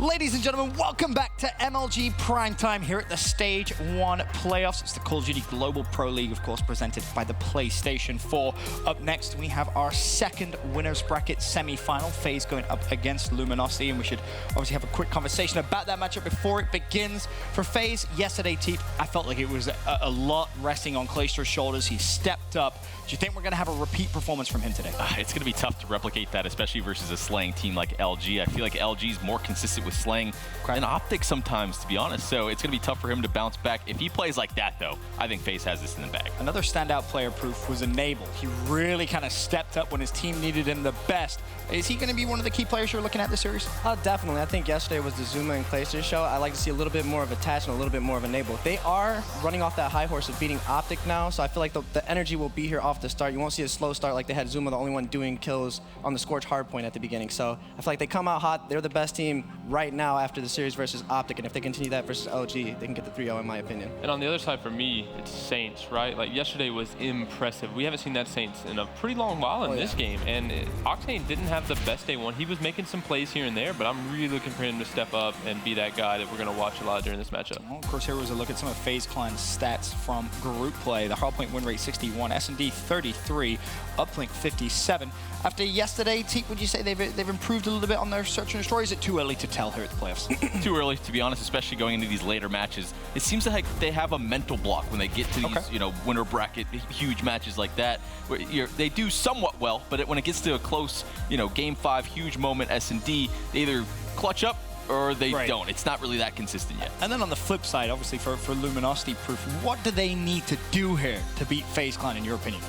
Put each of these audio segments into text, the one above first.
Ladies and gentlemen, welcome back to MLG Primetime here at the Stage 1 playoffs. It's the Call of Duty Global Pro League, of course, presented by the PlayStation 4. Up next, we have our second winners bracket semi-final. FaZe going up against Luminosity, and we should obviously have a quick conversation about that matchup before it begins. For FaZe, yesterday, Teep, I felt like it was a lot resting on Clayster's shoulders. He stepped up. Do you think we're going to have a repeat performance from him today? It's going to be tough to replicate that, especially versus a slaying team like LG. I feel like LG is more consistent with slaying than Optic sometimes, to be honest. So it's going to be tough for him to bounce back. If he plays like that, though, I think FaZe has this in the bag. Another standout player proof was Enable. He really kind of stepped up when his team needed him the best. Is he going to be one of the key players you're looking at this series? Definitely. I think yesterday was the Zuma and Clayster show. I like to see a little bit more of Attach and a little bit more of Enable. They are running off that high horse of beating Optic now, so I feel like the energy will be here off the start. You won't see a slow start like they had Zuma, the only one doing kills on the Scorch Hardpoint at the beginning. So I feel like they come out hot. They're the best team right now after the series versus Optic, and if they continue that versus LG, they can get the 3-0 in my opinion. And on the other side for me, it's Saints, right? Like yesterday was impressive. We haven't seen that Saints in a pretty long while in this game, and Octane didn't have the best day one. He was making some plays here and there, but I'm really looking for him to step up and be that guy that we're going to watch a lot during this matchup. Well, of course, here was a look at some of FaZe Clan's stats from group play. The Hardpoint win rate 61, S&D 33, Uplink 57. After yesterday, Teep, would you say they've improved a little bit on their search and destroy? Is it too early to tell here at the playoffs? Too early, to be honest, especially going into these later matches. It seems like they have a mental block when they get to these, winner bracket, huge matches like that. Where they do somewhat well, but when it gets to a close, Game 5, huge moment, S&D, they either clutch up or they don't. It's not really that consistent yet. And then on the flip side, obviously for Luminosity proof, what do they need to do here to beat FaZe Clan, in your opinion?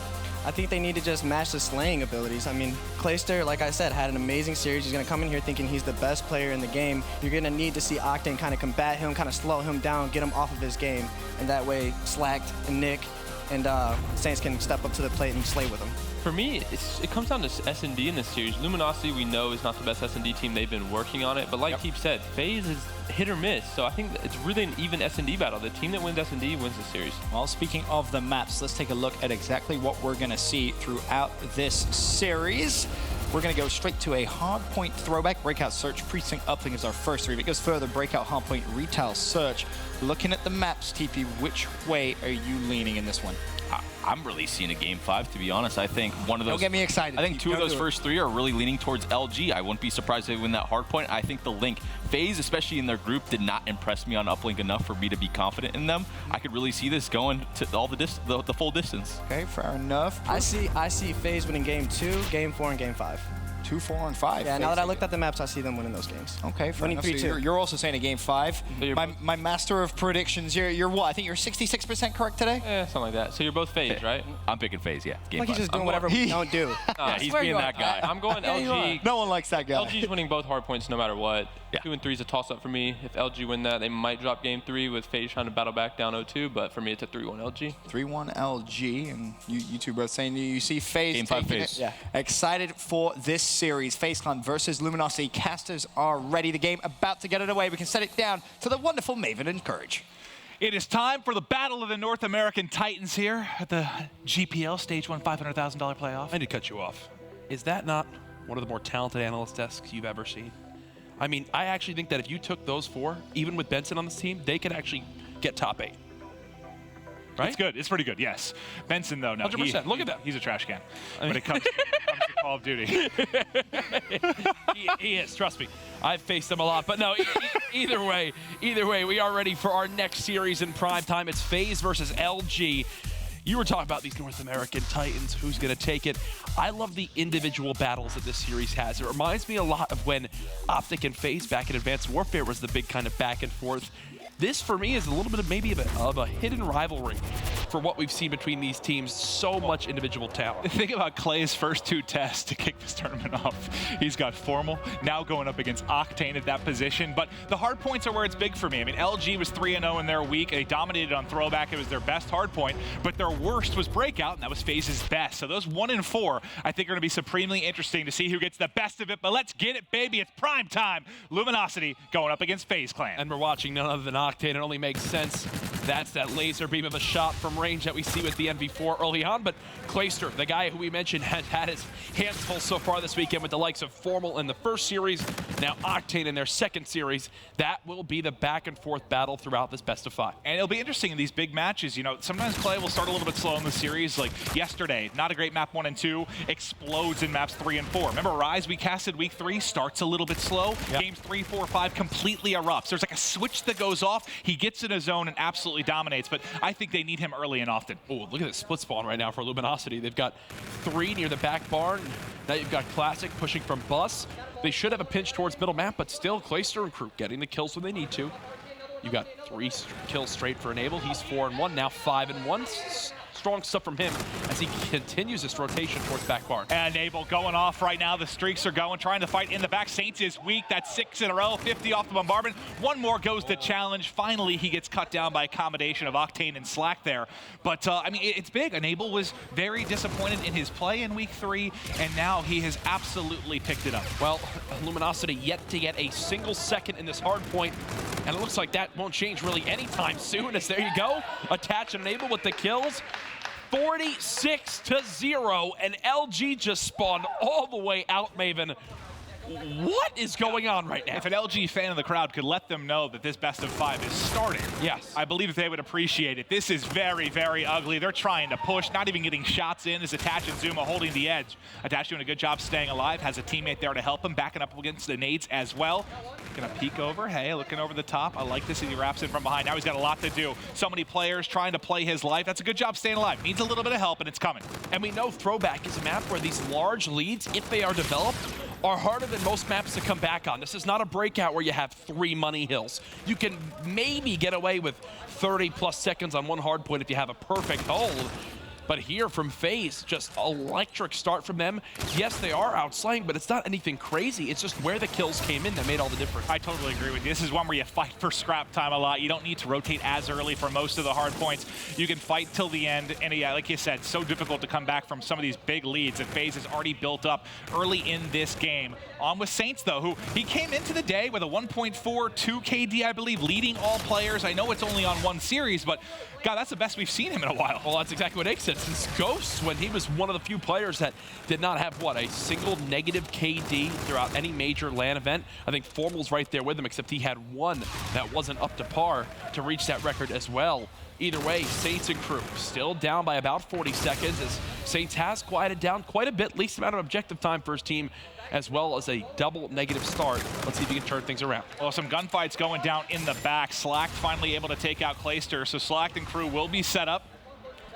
I think they need to just match the slaying abilities. I mean, Clayster, like I said, had an amazing series. He's going to come in here thinking he's the best player in the game. You're going to need to see Octane kind of combat him, kind of slow him down, get him off of his game. And that way, Slacked and Nick and Saints can step up to the plate and slay with him. For me, it comes down to S&D in this series. Luminosity, we know, is not the best S&D team. They've been working on it. But like Teep said, FaZe is hit or miss. So I think it's really an even S&D battle. The team that wins S&D wins the series. Well, speaking of the maps, let's take a look at exactly what we're going to see throughout this series. We're going to go straight to a Hardpoint Throwback, Breakout Search, Precinct, Uplink is our first three. If it goes further, Breakout, Hardpoint, Retail, Search. Looking at the maps, TP, which way are you leaning in this one? I'm really seeing a Game 5, to be honest. I think one of those... Don't get me excited. I think two of those first three are really leaning towards LG. I wouldn't be surprised if they win that Hardpoint. I think the Link, FaZe, especially in their group, did not impress me on Uplink enough for me to be confident in them. I could really see this going to all the full distance. Okay, fair enough. I see FaZe winning Game 2, Game 4, and Game 5. 2, 4, and 5. Yeah, now that I looked at the maps, I see them winning those games. Okay, fair enough. 3-2. So you're also saying a Game 5. My master of predictions, you're what? I think you're 66% correct today? Yeah, something like that. So you're both FaZe, right? I'm picking FaZe, yeah. Game Like 5. he's just doing whatever we don't do. Yeah, he's being that guy. I'm going LG. No one likes that guy. LG's winning both Hardpoints no matter what. Yeah. 2 and 3 is a toss-up for me. If LG win that, they might drop Game 3 with FaZe trying to battle back down 0-2, but for me, it's a 3-1 LG. 3-1 LG, and you two both saying you see FaZe Game 5 taking FaZe. it. Yeah. Excited for this series. FaZe Clan versus Luminosity. Casters are ready. The game about to get it away. We can set it down to the wonderful Maven and Courage. It is time for the Battle of the North American Titans here at the GPL Stage 1 $500,000 playoff. I need to cut you off. Is that not one of the more talented analyst desks you've ever seen? I mean, I actually think that if you took those four, even with Benson on this team, they could actually get top 8. Right? It's good. It's pretty good, yes. Benson, though, no. 100%. Look at that. He's a trash can when it comes to Call of Duty. he is, trust me. I've faced him a lot. But no, either way, we are ready for our next series in prime time. It's FaZe versus LG. You were talking about these North American Titans, who's going to take it. I love the individual battles that this series has. It reminds me a lot of when Optic and FaZe back in Advanced Warfare was the big kind of back and forth. This, for me, is a little bit of maybe of a hidden rivalry for what we've seen between these teams. So much individual talent. Think about Clay's first 2 tests to kick this tournament off. He's got Formal, now going up against Octane at that position. But the hard points are where it's big for me. I mean, LG was 3-0 in their week. They dominated on Throwback. It was their best hard point. But their worst was Breakout, and that was FaZe's best. So those 1 and 4, I think, are going to be supremely interesting to see who gets the best of it. But let's get it, baby. It's prime time. Luminosity going up against FaZe Clan. And we're watching none other than Octane. It only makes sense. That's that laser beam of a shot from range that we see with the MV4 early on, but Clayster, the guy who we mentioned, has had his hands full so far this weekend with the likes of Formal in the first series, now Octane in their second series. That will be the back and forth battle throughout this best of 5. And it'll be interesting in these big matches. You know, sometimes play will start a little bit slow in the series. Like yesterday, not a great map 1 and 2, explodes in maps 3 and 4. Remember Rise we casted week 3, starts a little bit slow. Yep. Games 3, 4, 5 completely erupts. There's like a switch that goes off. He gets in a zone and absolutely dominates, but I think they need him early and often. Oh, look at this split spawn right now for Luminosity. They've got 3 near the back barn. Now you've got Classic pushing from Bus. They should have a pinch towards middle map, but still Clayster and crew getting the kills when they need to. You got 3 kills straight for Enable. He's 4-1, now 5-1. Strong stuff from him as he continues this rotation towards back barn. And Enable going off right now. The streaks are going, trying to fight in the back. Saints is weak. That's 6 in a row, 50 off the bombardment. One more goes to challenge. Finally, he gets cut down by a combination of Octane and Slack there. But, I mean, it's big. Enable was very disappointed in his play in week 3, and now he has absolutely picked it up. Well, Luminosity yet to get a single second in this hard point, and it looks like that won't change really anytime soon, as there you go. Attach and Enable with the kills. 46-0, and LG just spawned all the way out, Maven. What is going on right now? If an LG fan in the crowd could let them know that this best of 5 is starting, yes, I believe that they would appreciate it. This is very, very ugly. They're trying to push, not even getting shots in. As Attach and Zuma holding the edge. Attach doing a good job staying alive, has a teammate there to help him, backing up against the nades as well. Gonna peek over, hey, looking over the top. I like this as he wraps in from behind. Now he's got a lot to do. So many players trying to play his life. That's a good job staying alive. Needs a little bit of help, and it's coming. And we know Throwback is a map where these large leads, if they are developed, are harder than most maps to come back on. This is not a Breakout where you have 3 money hills. You can maybe get away with 30+ seconds on one hard point if you have a perfect hold. But here from FaZe, just electric start from them. Yes, they are outslaying, but it's not anything crazy. It's just where the kills came in that made all the difference. I totally agree with you. This is one where you fight for scrap time a lot. You don't need to rotate as early for most of the hard points. You can fight till the end. And yeah, like you said, so difficult to come back from some of these big leads that FaZe has already built up early in this game. On with Saints, though, who he came into the day with a 1.42 KD, I believe, leading all players. I know it's only on 1 series, but God, that's the best we've seen him in a while. Well, that's exactly what Ake said. Since Ghosts, when he was one of the few players that did not have, what, a single negative KD throughout any major LAN event. I think Formal's right there with him, except he had 1 that wasn't up to par to reach that record as well. Either way, Saints and crew still down by about 40 seconds as Saints has quieted down quite a bit, least amount of objective time for his team, as well as a double negative start. Let's see if he can turn things around. Well, some gunfights going down in the back. Slack finally able to take out Clayster, so Slack and crew will be set up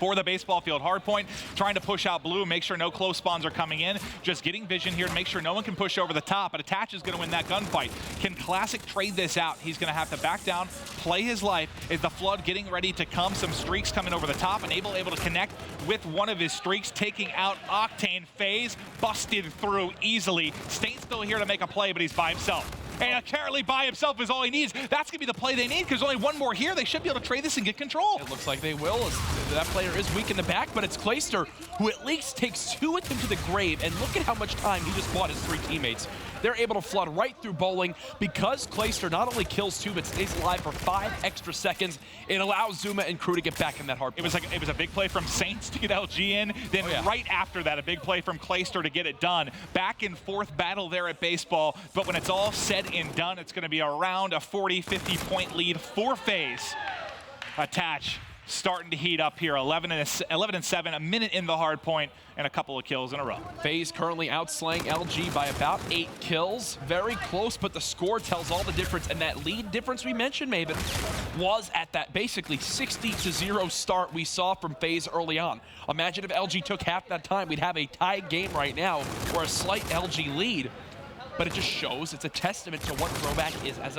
for the baseball field. Hardpoint trying to push out blue, make sure no close spawns are coming in. Just getting vision here to make sure no one can push over the top, but Attach is going to win that gunfight. Can Classic trade this out? He's going to have to back down, play his life. Is the flood getting ready to come? Some streaks coming over the top, and able to connect with one of his streaks, taking out Octane. FaZe busted through easily. Stain's still here to make a play, but he's by himself. And currently by himself is all he needs. That's going to be the play they need, because only 1 more here. They should be able to trade this and get control. It looks like they will, as that player is weak in the back, but it's Clayster, who at least takes 2 with him to the grave. And look at how much time he just bought his 3 teammates. They're able to flood right through bowling because Clayster not only kills 2, but stays alive for 5 extra seconds. It allows Zuma and crew to get back in that hard point. It was a big play from Saints to get LG in. Then right after that, a big play from Clayster to get it done. Back and forth battle there at baseball, but when it's all said and done, it's going to be around a 40, 50 point lead for FaZe. Attach starting to heat up here. 11 and 7, a minute in the hard point, and a couple of kills in a row. FaZe currently outslaying LG by about 8 kills. Very close, but the score tells all the difference. And that lead difference we mentioned, Maven, was at that basically 60-0 start we saw from FaZe early on. Imagine if LG took half that time, we'd have a tied game right now or a slight LG lead. But it just shows, it's a testament to what Throwback is as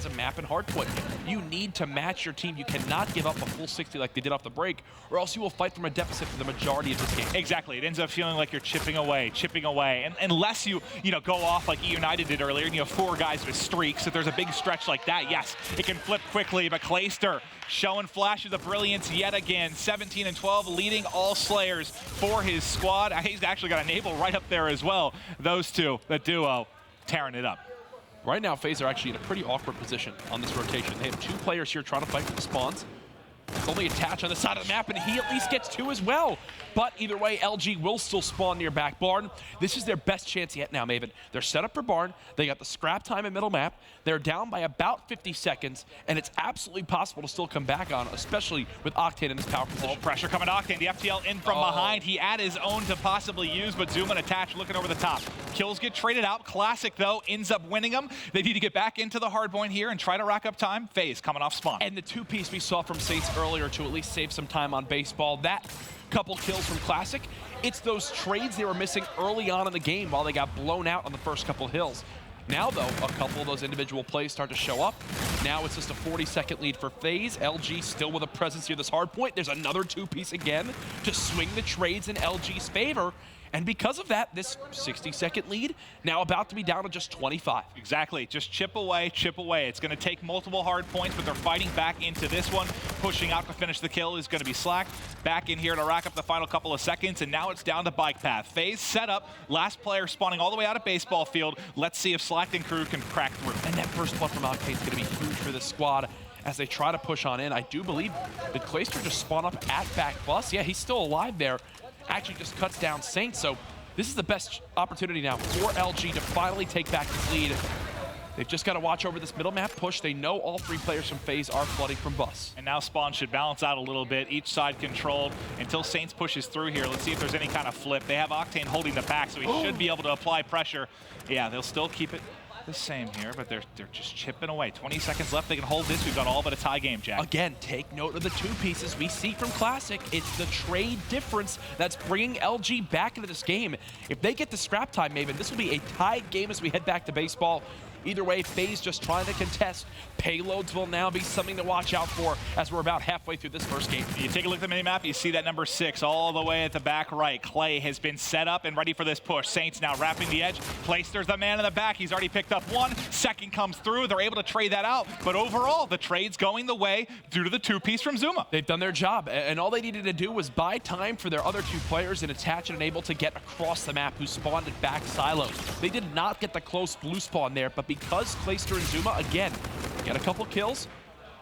a map and hardpoint. You need to match your team. You cannot give up a full 60 like they did off the break, or else you will fight from a deficit for the majority of this game. Exactly. It ends up feeling like you're chipping away. And unless you go off like E United did earlier, and you have 4 guys with streaks, if there's a big stretch like that, yes, it can flip quickly. But Clayster showing flashes of brilliance yet again. 17 and 12, leading all Slayers for his squad. He's actually got Enable right up there as well. Those two, the duo, tearing it up. Right now, FaZe are actually in a pretty awkward position on this rotation. They have 2 players here trying to fight for the spawns. It's only attached on the side of the map, and he at least gets 2 as well. But either way, LG will still spawn near back barn. This is their best chance yet now, Maven. They're set up for barn. They got the scrap time in middle map. They're down by about 50 seconds, and it's absolutely possible to still come back on, especially with Octane in his power position. Pressure coming to Octane. The FTL in from behind. He had his own to possibly use, but Zoom and Attach looking over the top. Kills get traded out. Classic, though, ends up winning them. They need to get back into the Hardpoint here and try to rack up time. FaZe coming off spawn. And the 2-piece we saw from Saints earlier to at least save some time on baseball, that couple kills from Classic, it's those trades they were missing early on in the game while they got blown out on the first couple hills. Now, though, a couple of those individual plays start to show up. Now it's just a 40-second lead for FaZe. LG still with a presence here this Hardpoint. There's another 2-piece again to swing the trades in LG's favor. And because of that, this 60-second lead now about to be down to just 25. Exactly. Just chip away, chip away. It's going to take multiple hard points, but they're fighting back into this one. Pushing out to finish the kill is going to be Slack. Back in here to rack up the final couple of seconds, and now it's down to bike path. FaZe set up. Last player spawning all the way out of baseball field. Let's see if Slack and crew can crack through. And that first blood from Octane is going to be huge for this squad as they try to push on in. I do believe that Clayster just spawned up at back bus. Yeah, he's still alive there. Actually just cuts down Saint, so this is the best opportunity now for LG to finally take back the lead. They've just got to watch over this middle map push. They know all 3 players from FaZe are flooding from bus. And now spawn should balance out a little bit, each side controlled until Saints pushes through here. Let's see if there's any kind of flip. They have Octane holding the back, so he should be able to apply pressure. Yeah, they'll still keep it the same here, but they're just chipping away. 20 seconds left. They can hold this. We've got all but a tie game, Jack. Again, take note of the 2 pieces we see from Classic. It's the trade difference that's bringing LG back into this game. If they get the scrap time, Maven, this will be a tied game as we head back to baseball. Either way, FaZe just trying to contest. Payloads will now be something to watch out for as we're about halfway through this first game. You take a look at the minimap, you see that number 6 all the way at the back right. Clay has been set up and ready for this push. Saints now wrapping the edge. Clayster's the man in the back. He's already picked up 1. Second comes through. They're able to trade that out. But overall, the trade's going the way due to the 2-piece from Zuma. They've done their job, and all they needed to do was buy time for their other 2 players and Attach and able to get across the map who spawned at back silos. They did not get the close blue spawn there, but because Clayster and Zuma, again, get a couple kills,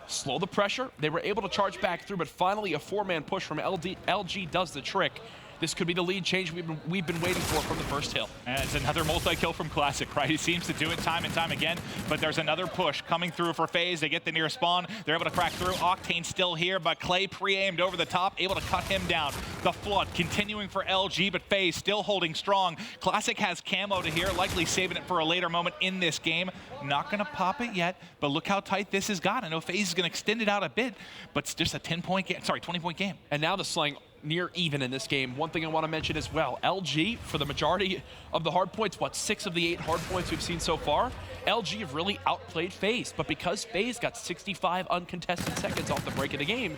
slow the pressure. They were able to charge back through, but finally a 4-man push from LG does the trick. This could be the lead change we've been waiting for from the first hill. And it's another multi-kill from Classic, right? He seems to do it time and time again, but there's another push coming through for FaZe. They get the near spawn. They're able to crack through. Octane still here, but Clay pre-aimed over the top, able to cut him down. The flood continuing for LG, but FaZe still holding strong. Classic has camo to here, likely saving it for a later moment in this game. Not gonna pop it yet, but look how tight this has got. I know FaZe is gonna extend it out a bit, but it's just a 10-point game, sorry, 20-point game. And now the slaying near even in this game. One thing I want to mention as well, LG, for the majority of the hard points, what, 6 of the 8 hard points we've seen so far, LG have really outplayed FaZe. But because FaZe got 65 uncontested seconds off the break of the game,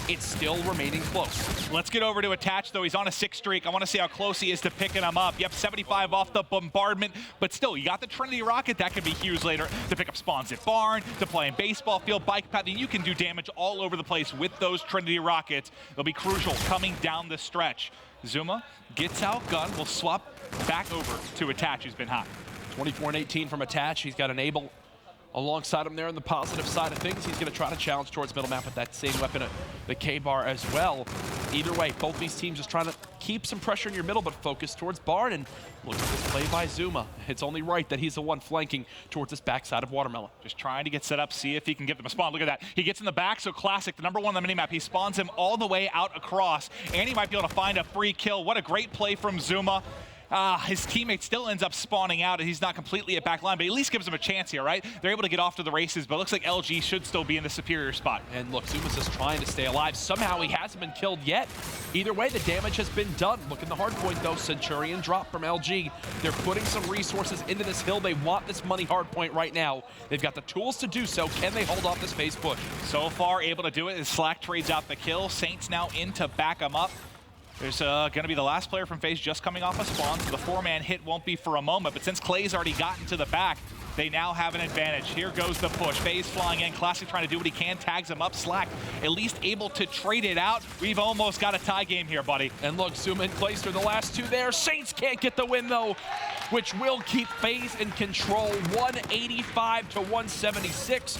it's still remaining close. Let's get over to Attach, though. He's on a 6 streak. I want to see how close he is to picking him up. Yep, 75 off the bombardment, but still, you got the Trinity Rocket. That could be huge later to pick up spawns at barn, to play in baseball field, bike path. You can do damage all over the place with those Trinity Rockets. They'll be crucial coming down the stretch. Zuma gets out gun. We'll swap back over to Attach, who's been hot. 24 and 18 from Attach. He's got an Able alongside him there on the positive side of things. He's going to try to challenge towards middle map with that same weapon, the K-bar as well. Either way, both these teams just trying to keep some pressure in your middle, but focus towards barn. And look at this play by Zuma. It's only right that he's the one flanking towards this backside of Watermelon. Just trying to get set up, see if he can get them a spawn. Look at that. He gets in the back, so Classic, the number 1 on the minimap, he spawns him all the way out across, and he might be able to find a free kill. What a great play from Zuma. His teammate still ends up spawning out, and he's not completely at back line, but at least gives him a chance here, right? They're able to get off to the races, but it looks like LG should still be in the superior spot. And look, Zuma's just trying to stay alive. Somehow he hasn't been killed yet. Either way, the damage has been done. Look in the hard point, though. Centurion drop from LG. They're putting some resources into this hill. They want this money hard point right now. They've got the tools to do so. Can they hold off this FaZe push? So far, able to do it as Slack trades out the kill. Saints now in to back him up. There's going to be the last player from FaZe just coming off a spawn, so the 4-man hit won't be for a moment, but since Clay's already gotten to the back, they now have an advantage. Here goes the push. FaZe flying in, Classic trying to do what he can, tags him up. Slack at least able to trade it out. We've almost got a tie game here, buddy. And look, Zuma and Clayster, the last 2 there. Saints can't get the win, though, which will keep FaZe in control, 185 to 176.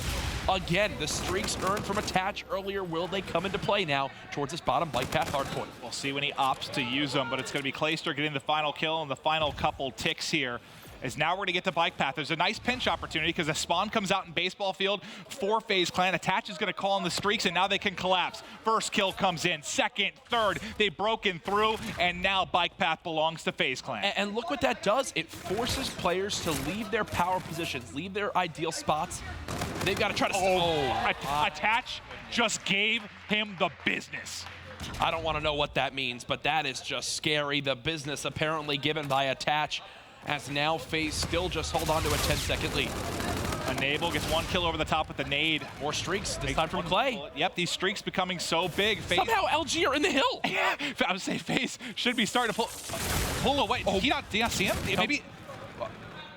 again. The streaks earned from Attach earlier, will they come into play now towards this bottom bike path hardpoint? We'll see when he opts to use them, but it's going to be Clayster getting the final kill and the final couple ticks here. As now we're going to get to bike path. There's a nice pinch opportunity because a spawn comes out in baseball field for FaZe Clan. Attach is going to call on the streaks, and now they can collapse. First kill comes in, second, third. They've broken through, and now bike path belongs to FaZe Clan. And look what that does. It forces players to leave their power positions, leave their ideal spots. They've got to try to... Attach just gave him the business. I don't want to know what that means, but that is just scary. The business apparently given by Attach, as now FaZe still just hold on to a 10-second lead. Enable gets one kill over the top with the nade. More streaks, this time from Clay. Yep, these streaks becoming so big. FaZe, somehow LG are in the hill. Yeah, I would say FaZe should be starting to pull away. Did he not see him? No. Maybe,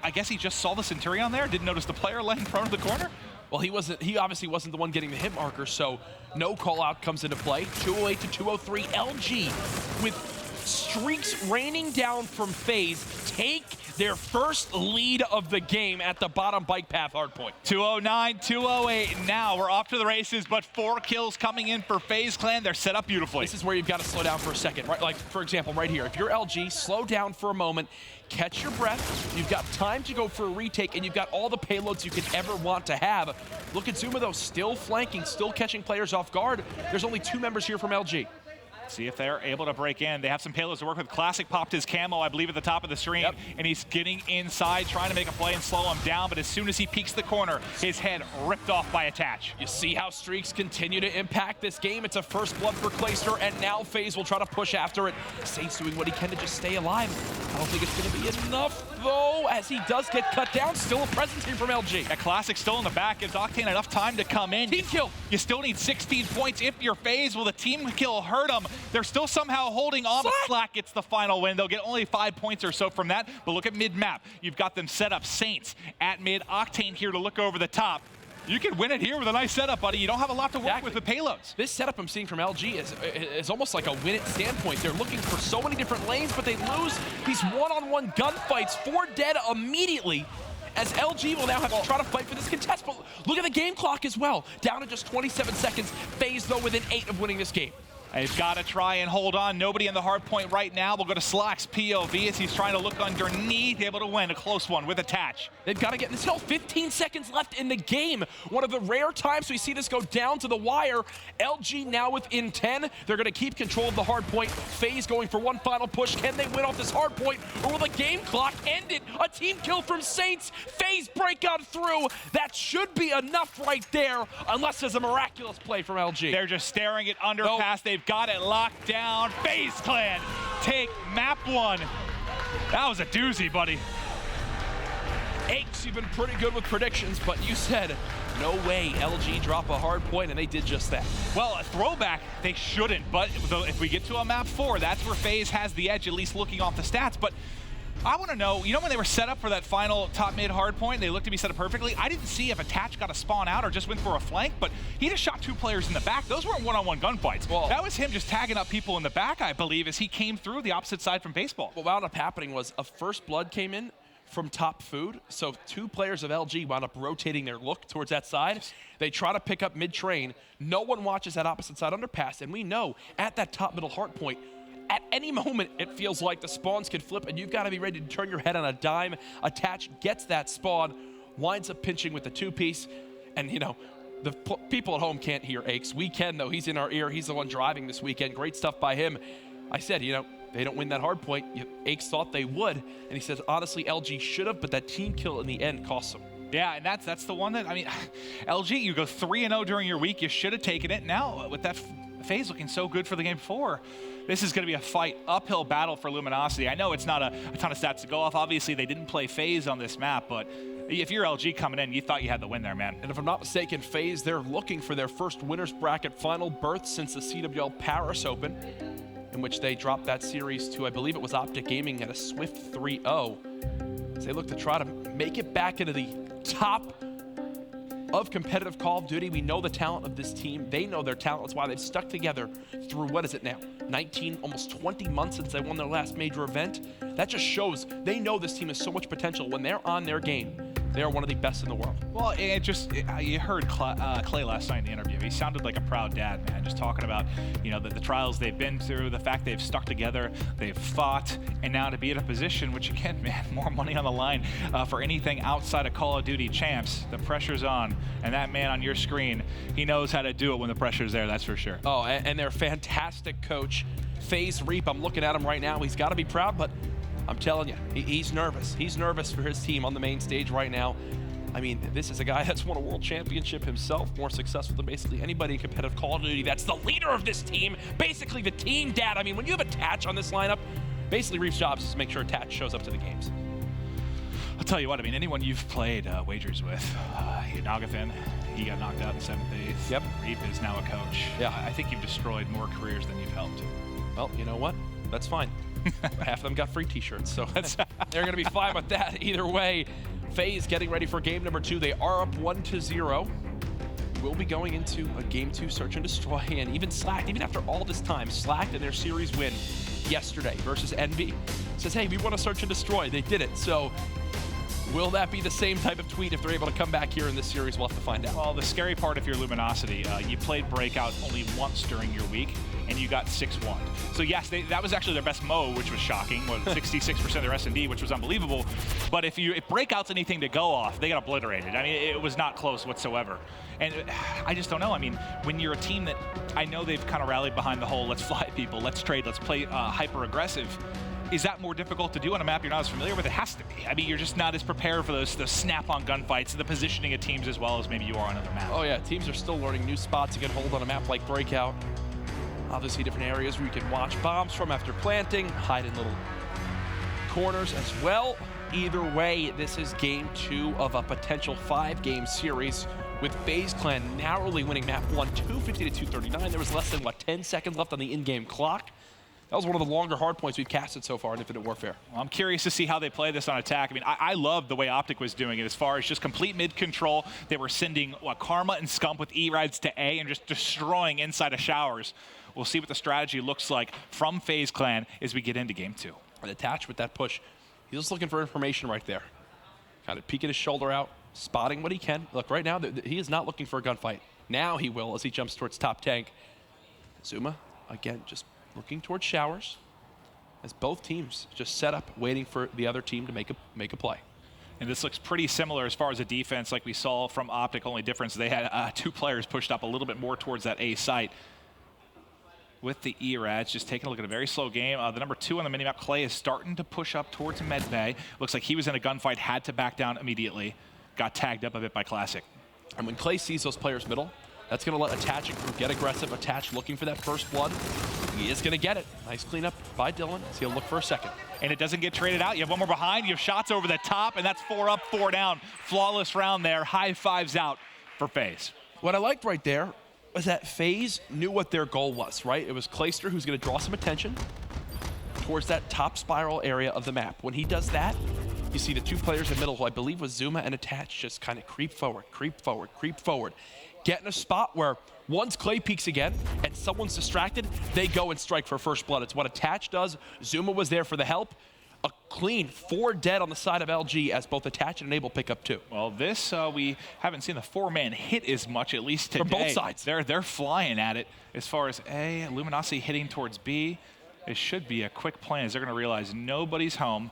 I guess he just saw the Centurion there, didn't notice the player laying in front of the corner. Well, he obviously wasn't the one getting the hit marker, so no call out comes into play. 208 to 203, LG with streaks raining down from FaZe take their first lead of the game at the bottom bike path hardpoint. 209, 208, now we're off to the races, but 4 kills coming in for FaZe Clan. They're set up beautifully. This is where you've got to slow down for a second, right? Like, for example, right here, if you're LG, slow down for a moment, catch your breath, you've got time to go for a retake, and you've got all the payloads you could ever want to have. Look at Zuma, though, still flanking, still catching players off guard. There's only 2 members here from LG. See if they're able to break in. They have some payloads to work with. Classic popped his camo, I believe, at the top of the stream, and he's getting inside, trying to make a play and slow him down, but as soon as he peeks the corner, his head ripped off by Attach. You see how streaks continue to impact this game. It's a first blood for Clayster, and now FaZe will try to push after it. Saints doing what he can to just stay alive. I don't think it's going to be enough, though, as he does get cut down. Still a presence here from LG. That Classic still in the back. Gives Octane enough time to come in. Team kill. You still need 16 points if you're FaZe. Will the team kill hurt them? They're still somehow holding on, but Slack gets the final win. They'll get only 5 points or so from that, but look at mid-map. You've got them set up. Saints at mid. Octane here to look over the top. You can win it here with a nice setup, buddy. You don't have a lot to work with payloads. This setup I'm seeing from LG is almost like a win-it standpoint. They're looking for so many different lanes, but they lose these one-on-one gunfights. 4 dead immediately, as LG will now have to try to fight for this contest. But look at the game clock as well. Down to just 27 seconds. FaZe, though, within 8 of winning this game. They've got to try and hold on. Nobody in the hard point right now. We'll go to Slack's POV as he's trying to look underneath, able to win a close one with Attach. They've got to get this hill. 15 seconds left in the game. One of the rare times we see this go down to the wire. LG now within 10. They're going to keep control of the hard point. FaZe going for one final push. Can they win off this hard point, or will the game clock end it? A team kill from Saints. FaZe breakout through. That should be enough right there, unless there's a miraculous play from LG. They're just staring at underpass. They've got it locked down. FaZe Clan take map 1. That was a doozy, buddy. Aches, you've been pretty good with predictions, but you said no way LG drop a hard point, and they did just that. Well, a throwback, they shouldn't, but if we get to a map 4, that's where FaZe has the edge, at least looking off the stats. But I want to know, you know when they were set up for that final top mid hard point, they looked to be set up perfectly. I didn't see if Attach got a spawn out or just went for a flank, but he just shot 2 players in the back. Those weren't one-on-one gunfights. Well, that was him just tagging up people in the back, I believe, as he came through the opposite side from baseball. What wound up happening was a first blood came in from top food, so 2 players of LG wound up rotating their look towards that side. They try to pick up mid-train. No one watches that opposite side underpass, and we know at that top middle hard point, at any moment, it feels like the spawns could flip, and you've got to be ready to turn your head on a dime. Attach gets that spawn, winds up pinching with the 2-piece, and, you know, the people at home can't hear Aches. We can, though. He's in our ear. He's the one driving this weekend. Great stuff by him. I said, you know, they don't win that hard point. Aches thought they would, and he says, honestly, LG should have, but that team kill in the end cost them. Yeah, and that's the one that, I mean, LG, you go 3-0 during your week. You should have taken it. Now, with that FaZe looking so good for the game 4, this is going to be a fight, uphill battle for Luminosity. I know it's not a ton of stats to go off. Obviously, they didn't play FaZe on this map, but if you're LG coming in, you thought you had the win there, man. And if I'm not mistaken, FaZe, they're looking for their first winner's bracket final berth since the CWL Paris Open, in which they dropped that series to, I believe it was Optic Gaming, at a swift 3-0. As they look to try to make it back into the top of competitive Call of Duty. We know the talent of this team. They know their talent. That's why they've stuck together through, what is it now, 19, almost 20 months since they won their last major event. That just shows they know this team has so much potential. When they're on their game, They are one of the best in the world. Well, you heard Clay last night in the interview. He sounded like a proud dad, man, just talking about, the trials they've been through, the fact they've stuck together, they've fought, and now to be in a position, which again, man, more money on the line for anything outside of Call of Duty champs. The pressure's on, and that man on your screen, he knows how to do it when the pressure's there, that's for sure. Oh, and their fantastic coach, FaZe Reap, I'm looking at him right now. He's got to be proud, but I'm telling you, he's nervous. He's nervous for his team on the main stage right now. I mean, this is a guy that's won a world championship himself, more successful than basically anybody in competitive Call of Duty. That's the leader of this team, basically the team dad. I mean, when you have a Tatch on this lineup, basically Reef's job is to make sure Tatch shows up to the games. I'll tell you what, I mean, anyone you've played wagers with, Nagathan, he got knocked out in 7th, 8th. Yep. Reap is now a coach. Yeah. I think you've destroyed more careers than you've helped. Well, you know what? That's fine. Half of them got free t-shirts, so they're going to be fine with that. Either way, FaZe getting ready for game number 2. They are up 1-0. We'll be going into a game 2 search and destroy, and even Slacked, even after all this time, Slacked in their series win yesterday versus Envy says, hey, we want to search and destroy. They did it. So will that be the same type of tweet if they're able to come back here in this series? We'll have to find out. Well, the scary part if you're Luminosity, you played Breakout only once during your week, and you got 6-1. So yes, that was actually their best Mo, which was shocking. 66% of their S&D, which was unbelievable. But if Breakout's anything to go off, they got obliterated. I mean, it was not close whatsoever. And I just don't know. I mean, when you're a team that I know they've kind of rallied behind the whole let's fly people, let's trade, let's play hyper-aggressive. Is that more difficult to do on a map you're not as familiar with? It has to be. I mean, you're just not as prepared for those snap-on gunfights, the positioning of teams as well as maybe you are on other maps. Oh yeah, teams are still learning new spots to get hold on a map like Breakout. Obviously different areas where you can watch bombs from after planting, hide in little corners as well. Either way, this is game 2 of a potential 5-game series with FaZe Clan narrowly winning map 1, 250-239. There was less than, 10 seconds left on the in-game clock. That was one of the longer hard points we've casted so far in Infinite Warfare. Well, I'm curious to see how they play this on attack. I mean, I love the way Optic was doing it as far as just complete mid-control. They were sending Karma and Scump with E-Rides to A and just destroying inside of showers. We'll see what the strategy looks like from FaZe Clan as we get into game 2. And attached with that push, he's just looking for information right there. Kind of peeking his shoulder out, spotting what he can. Look, right now, he is not looking for a gunfight. Now he will as he jumps towards top tank. Zuma, again, just looking towards showers as both teams just set up, waiting for the other team to make a play. And this looks pretty similar as far as a defense like we saw from Optic. Only difference, they had 2 players pushed up a little bit more towards that A site. With the E-Rads, just taking a look at a very slow game. The number 2 on the minimap, Clay, is starting to push up towards Medbay. Looks like he was in a gunfight, had to back down immediately. Got tagged up a bit by Classic. And when Clay sees those players middle, that's going to let Attach and crew get aggressive. Attach looking for that first blood. He is going to get it. Nice cleanup by Dylan as he'll look for a second. And it doesn't get traded out. You have one more behind. You have shots over the top, and that's 4 up, 4 down. Flawless round there. High fives out for FaZe. What I liked right there was that FaZe knew what their goal was, right? It was Clayster who's going to draw some attention towards that top spiral area of the map. When he does that, you see the 2 players in the middle, who I believe was Zuma and Attach, just kind of creep forward, creep forward, creep forward. Get in a spot where once Clay peeks again and someone's distracted, they go and strike for first blood. It's what Attach does. Zuma was there for the help. A clean 4 dead on the side of LG as both Attach and Enable pick up 2. Well, this, we haven't seen the 4-man hit as much, at least today. From both sides. They're flying at it. As far as A, Luminosity hitting towards B, it should be a quick plan as they're going to realize nobody's home.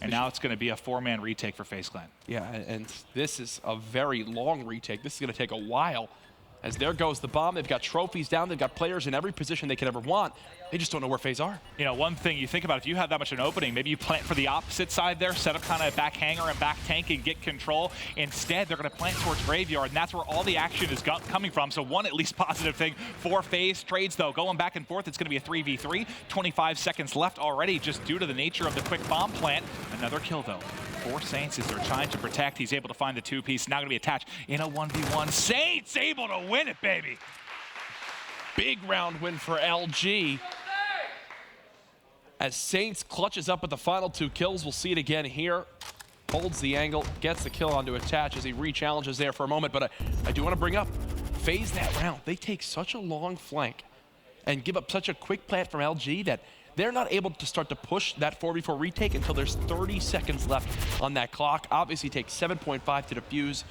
And now it's going to be a 4-man retake for FaZe Clan. Yeah, and this is a very long retake. This is going to take a while. As there goes the bomb, they've got trophies down, they've got players in every position they could ever want. They just don't know where FaZe are. You know, one thing you think about, if you have that much an opening, maybe you plant for the opposite side there, set up kind of back hanger and back tank and get control. Instead, they're going to plant towards Graveyard, and that's where all the action is coming from. So one at least positive thing for FaZe. Trades, though, going back and forth. It's going to be a 3v3. 25 seconds left already just due to the nature of the quick bomb plant. Another kill, though. For Saints as they're trying to protect. He's able to find the 2-piece. Now going to be attached in a 1v1. Saints able to win it, baby. Big round win for LG. As Saints clutches up with the final 2 kills. We'll see it again here. Holds the angle, gets the kill onto Attach as he re-challenges there for a moment. But I do want to bring up FaZe that round. They take such a long flank and give up such a quick plant from LG that they're not able to start to push that 4v4 retake until there's 30 seconds left on that clock. Obviously takes 7.5 to defuse.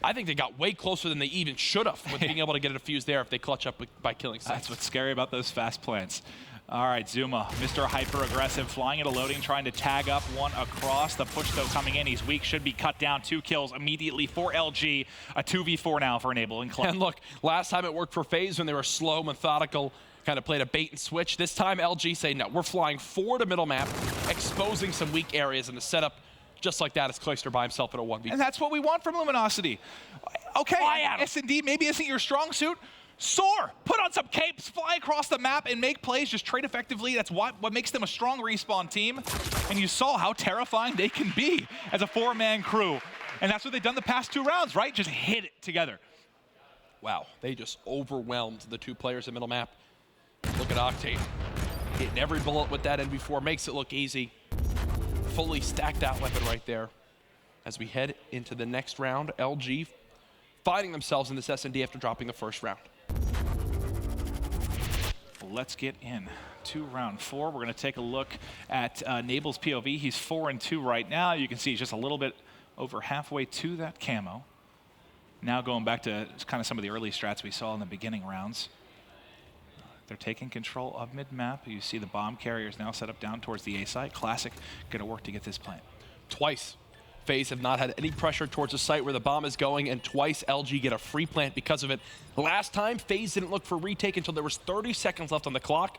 I think they got way closer than they even should have with being able to get a defuse there if they clutch up by killing Saints. That's what's scary about those fast plants. All right, Zuma, Mr. Hyper-Aggressive, flying into loading, trying to tag up one across. The push, though, coming in. He's weak, should be cut down. 2 kills immediately for LG. A 2v4 now for Enable and Club. And look, last time it worked for FaZe when they were slow, methodical, kind of played a bait and switch. This time, LG say, no, we're flying forward to middle map, exposing some weak areas in the setup. Just like that, it's Clayster by himself in a 1v. And that's what we want from Luminosity. Okay, S&D maybe isn't your strong suit. Soar! Put on some capes, fly across the map, and make plays. Just trade effectively. That's what makes them a strong respawn team. And you saw how terrifying they can be as a 4-man crew. And that's what they've done the past 2 rounds, right? Just hit it together. Wow, they just overwhelmed the 2 players in middle map. Look at Octane. Hitting every bullet with that NV4 makes it look easy. Fully stacked out weapon right there. As we head into the next round, LG finding themselves in this S&D after dropping the first round. Let's get in to round 4. We're going to take a look at Nable's POV. He's 4-2 right now. You can see he's just a little bit over halfway to that camo. Now going back to kind of some of the early strats we saw in the beginning rounds. They're taking control of mid-map. You see the bomb carriers now set up down towards the A site. Classic, going to work to get this plant. Twice, FaZe have not had any pressure towards the site where the bomb is going, and twice LG get a free plant because of it. Last time, FaZe didn't look for retake until there was 30 seconds left on the clock.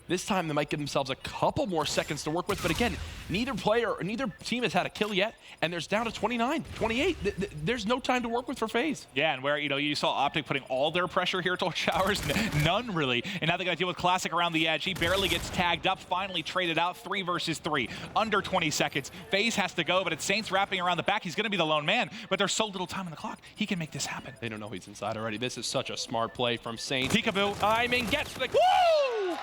This time, they might give themselves a couple more seconds to work with, but again, neither team has had a kill yet, and there's down to 29, 28. There's no time to work with for FaZe. Yeah, and where, you saw Uplink putting all their pressure here towards Showers, none really. And now they got to deal with Classic around the edge. He barely gets tagged up, finally traded out, 3 versus 3, under 20 seconds. FaZe has to go, but it's Saints wrapping around the back. He's going to be the lone man, but there's so little time on the clock. He can make this happen. They don't know he's inside already. This is such a smart play from Saints. Peekaboo. Timing gets the... Woo!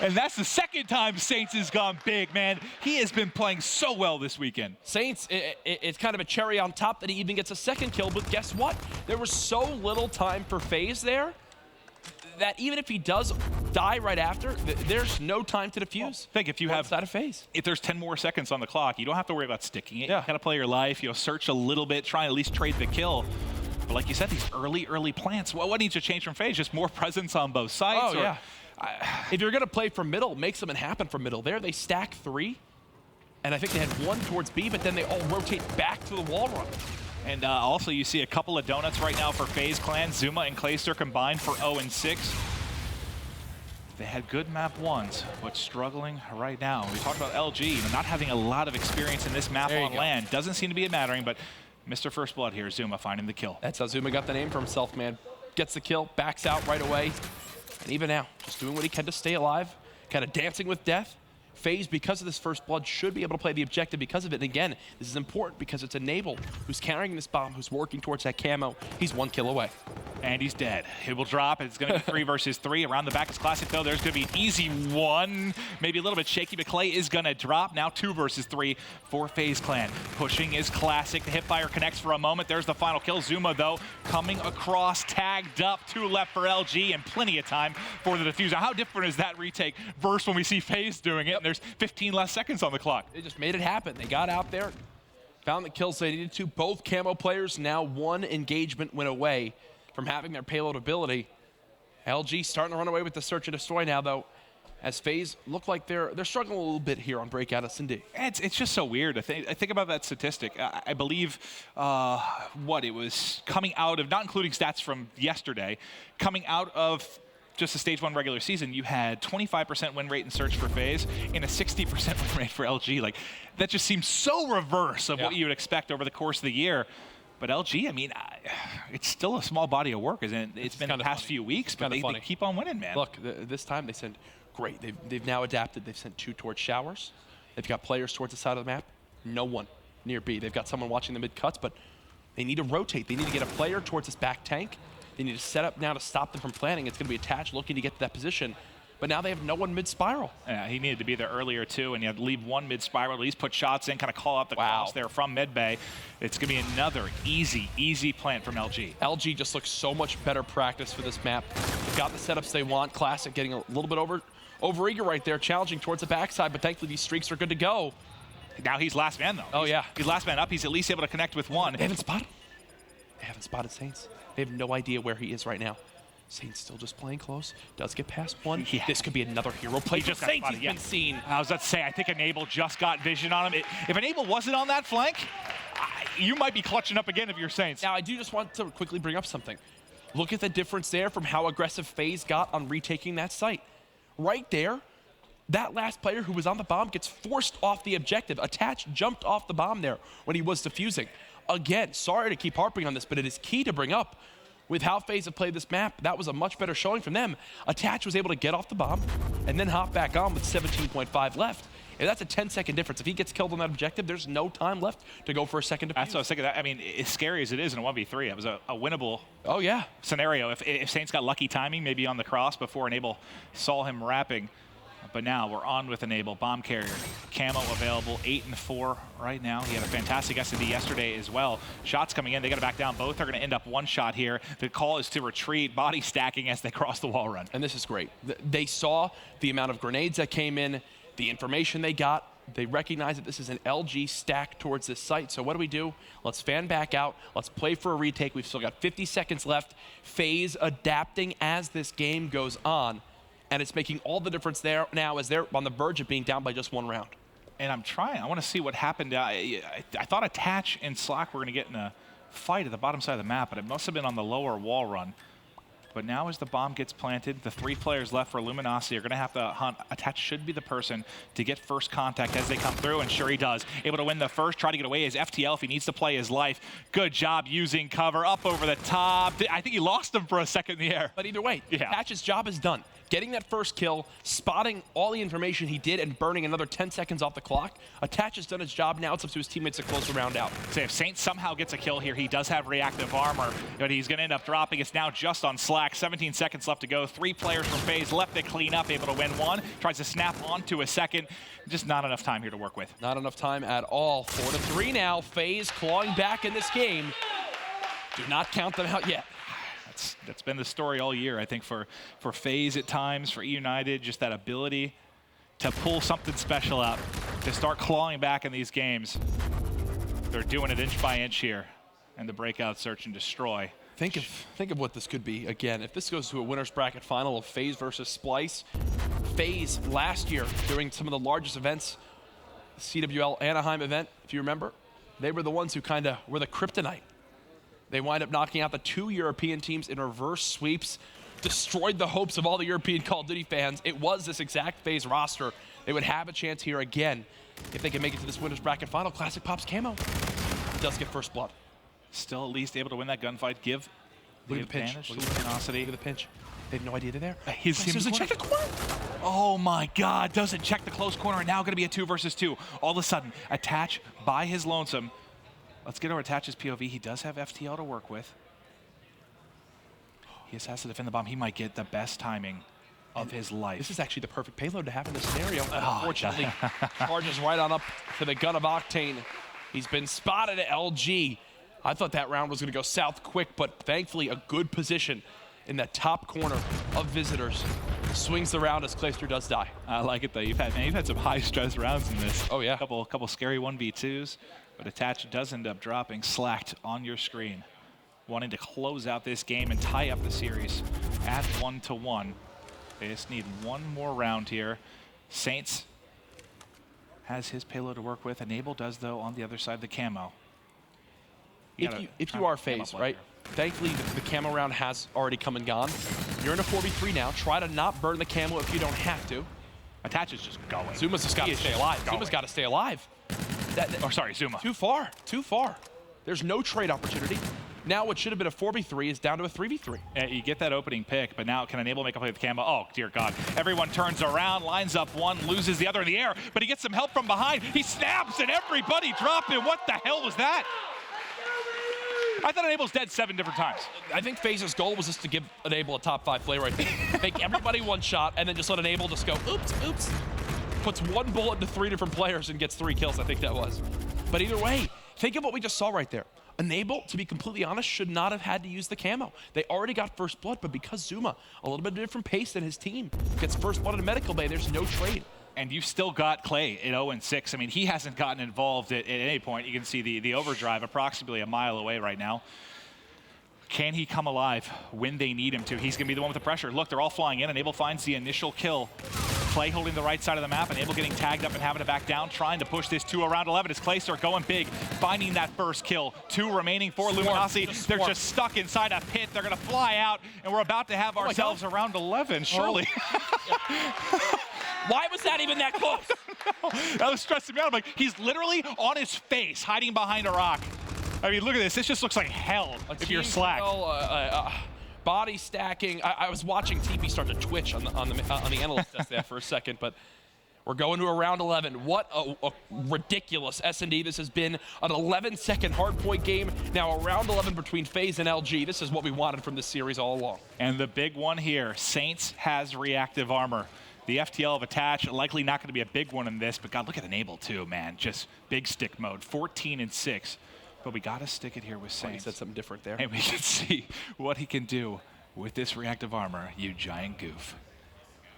And that's the second time Saints has gone big, man. He has been playing so well this weekend. Saints, it's kind of a cherry on top that he even gets a second kill, but guess what? There was so little time for FaZe there that even if he does die right after, there's no time to defuse. Well, think if you have side of FaZe. If there's 10 more seconds on the clock, you don't have to worry about sticking it. Yeah. You gotta play your life, search a little bit, try and at least trade the kill. But like you said, these early plants, what needs to change from FaZe? Just more presence on both sides? Oh, yeah. If you're going to play from middle, make something happen from middle. There, they stack 3, and I think they had 1 towards B, but then they all rotate back to the wall run. And also, you see a couple of donuts right now for FaZe Clan. Zuma and Clayster combined for 0-6. They had good map 1s, but struggling right now. We talked about LG, not having a lot of experience in this map on land. Doesn't seem to be mattering, but Mr. First Blood here, Zuma finding the kill. That's how Zuma got the name for himself, man. Gets the kill, backs out right away. And even now, just doing what he can to stay alive, kind of dancing with death. FaZe, because of this First Blood, should be able to play the objective because of it. And again, this is important because it's Enable who's carrying this bomb, who's working towards that camo. He's 1 kill away. And he's dead. It will drop. It's going to be 3 versus 3. Around the back is Classic, though. There's going to be an easy 1. Maybe a little bit shaky, but Clay is going to drop. Now 2 versus 3 for FaZe Clan. Pushing is Classic. The hipfire connects for a moment. There's the final kill. Zuma, though, coming across, tagged up. 2 left for LG, and plenty of time for the diffuser. How different is that retake versus when we see FaZe doing it? And there's 15 less seconds on the clock. They just made it happen. They got out there, found the kills they needed to. Both camo players now 1 engagement win away from having their payload ability. LG starting to run away with the search and destroy now, though, as FaZe look like they're struggling a little bit here on Breakout S&D. It's just so weird. I think about that statistic. I believe it was coming out of, not including stats from yesterday, coming out of just the Stage 1 regular season, you had 25% win rate in search for FaZe and a 60% win rate for LG. Like, that just seems so reverse of what you would expect over the course of the year. But LG, I mean, it's still a small body of work, isn't it? It's been the past few weeks, but they keep on winning, man. Look, this time they sent, great. They've now adapted. They've sent 2 towards Showers. They've got players towards the side of the map. No one near B. They've got someone watching the mid-cuts, but they need to rotate. They need to get a player towards this back tank. They need to set up now to stop them from planning. It's going to be attached, looking to get to that position. But now they have no one mid-spiral. Yeah, he needed to be there earlier, too, and you have to leave 1 mid-spiral, at least put shots in, kind of call out the cross there from mid-bay. It's going to be another easy plant from LG. LG just looks so much better practice for this map. They've got the setups they want. Classic getting a little bit overeager right there, challenging towards the backside, but thankfully these streaks are good to go. Now he's last man, though. Oh, yeah. He's last man up. He's at least able to connect with one. They haven't spotted. They haven't spotted Saints. They have no idea where he is right now. Saints still just playing close. Does get past one. Yeah. This could be another hero play for Saints. He's been seen. I was about to say, I think Enable just got vision on him. If Enable wasn't on that flank, you might be clutching up again if you're Saints. Now, I do just want to quickly bring up something. Look at the difference there from how aggressive FaZe got on retaking that site. Right there, that last player who was on the bomb gets forced off the objective. Attach jumped off the bomb there when he was defusing. Again, sorry to keep harping on this, but it is key to bring up. With how FaZe have played this map, that was a much better showing from them. Attach was able to get off the bomb and then hop back on with 17.5 left. And that's a 10-second difference. If he gets killed on that objective, there's no time left to go for a second defuse. That's what I was thinking. I mean, as scary as it is in a 1v3, it was a winnable scenario. If Saints got lucky timing, maybe on the cross before Enable saw him wrapping. But now we're on with Enable. Bomb carrier, camo available, 8 and 4 right now. He had a fantastic SD yesterday as well. Shots coming in, they got to back down. Both are going to end up one shot here. The call is to retreat, body stacking as they cross the wall run. And this is great. They saw the amount of grenades that came in, the information they got. They recognize that this is an LG stack towards this site. So what do? Let's fan back out. Let's play for a retake. We've still got 50 seconds left. FaZe adapting as this game goes on. And it's making all the difference there now as they're on the verge of being down by just one round. And I want to see what happened. I thought Attach and Slack were going to get in a fight at the bottom side of the map, but it must have been on the lower wall run. But now as the bomb gets planted, the 3 players left for Luminosity are going to have to hunt. Attach should be the person to get first contact as they come through, and sure he does. Able to win the first, try to get away his FTL if he needs to play his life. Good job using cover up over the top. I think he lost him for a second in the air. But either way, Attach's job is done. Getting that first kill, spotting all the information he did, and burning another 10 seconds off the clock. Attach has done his job. Now it's up to his teammates to close the round out. So if Saints somehow gets a kill here, he does have reactive armor, but he's going to end up dropping. It's now just on Slack. 17 seconds left to go. 3 players from FaZe left to clean up, able to win one. Tries to snap onto a second. Just not enough time here to work with. Not enough time at all. 4-3 now. FaZe clawing back in this game. Do not count them out yet. That's been the story all year, I think, for FaZe at times, for United, just that ability to pull something special out, to start clawing back in these games. They're doing it inch by inch here, and the Breakout search and destroy. Think of what this could be. Again, if this goes to a winner's bracket final of FaZe versus Splice, FaZe last year during some of the largest events, CWL Anaheim event, if you remember, they were the ones who kind of were the kryptonite. They wind up knocking out the 2 European teams in reverse sweeps, destroyed the hopes of all the European Call of Duty fans. It was this exact FaZe roster. They would have a chance here again if they can make it to this winner's bracket final. Classic pops camo. He does get first blood. Still at least able to win that gunfight. Give the pinch. Look at Luminosity. Look at the pinch. They have no idea they're there. Check the corner. Oh my God, doesn't check the close corner, and now going to be a 2 versus 2. All of a sudden, Attach by his lonesome. Let's get over Attach's POV. He does have FTL to work with. He just has to defend the bomb. He might get the best timing of his life. This is actually the perfect payload to have in this scenario. Unfortunately, charges right on up to the gun of Octane. He's been spotted at LG. I thought that round was going to go south quick, but thankfully a good position in that top corner of Visitors. Swings the round as Clayster does die. I like it though. You've had some high stress rounds in this. Oh yeah. Couple scary 1v2s. But Attach does end up dropping, slacked on your screen. Wanting to close out this game and tie up the series at 1-1. They just need one more round here. Saints has his payload to work with. Enable does, though, on the other side, the camo. If you are FaZe, right? Thankfully, the camo round has already come and gone. You're in a 4v3 now. Try to not burn the camo if you don't have to. Attach is just going. Zuma's just got to stay alive. Zuma's got to stay alive. Zuma. Too far. There's no trade opportunity. Now what should have been a 4v3 is down to a 3v3. Yeah, you get that opening pick, but now can Enable make a play with camo? Oh, dear God. Everyone turns around, lines up one, loses the other in the air, but he gets some help from behind. He snaps and everybody dropped it. What the hell was that? I thought Enable's dead 7 different times. I think FaZe's goal was just to give Enable a top 5 play right there. Make everybody one shot and then just let Enable just go, oops. Puts one bullet into 3 different players and gets 3 kills, I think that was. But either way, Think of what we just saw right there. Enable, to be completely honest, should not have had to use the camo. They already got first blood, but because Zuma, a little bit of different pace than his team, gets first blood in a medical bay, there's no trade. And you've still got Clay at 0-6. I mean, he hasn't gotten involved at any point. You can see the overdrive approximately a mile away right now. Can he come alive when they need him to? He's going to be the one with the pressure. Look, they're all flying in. Enable finds the initial kill. Clay holding the right side of the map. Enable getting tagged up and having to back down, trying to push this to around 11 as Clay start going big, finding that first kill. 2 remaining for Luminosity. They're just stuck inside a pit. They're going to fly out, and we're about to have ourselves around 11, surely. Oh. Why was that even that close? That was stressing me out. I'm like, he's literally on his face, hiding behind a rock. I mean, look at this. This just looks like hell if you're Slack. Body stacking. I was watching TP start to twitch on the analyst test there for a second, but we're going to a round 11. What a ridiculous S&D this has been. An 11-second hardpoint game. Now a round 11 between FaZe and LG. This is what we wanted from this series all along. And the big one here, Saints has reactive armor. The FTL of attach, likely not going to be a big one in this, but God, look at Enable too, man. Just big stick mode, 14-6. But we got to stick it here with Saints. He said something different there. And we can see what he can do with this reactive armor, you giant goof.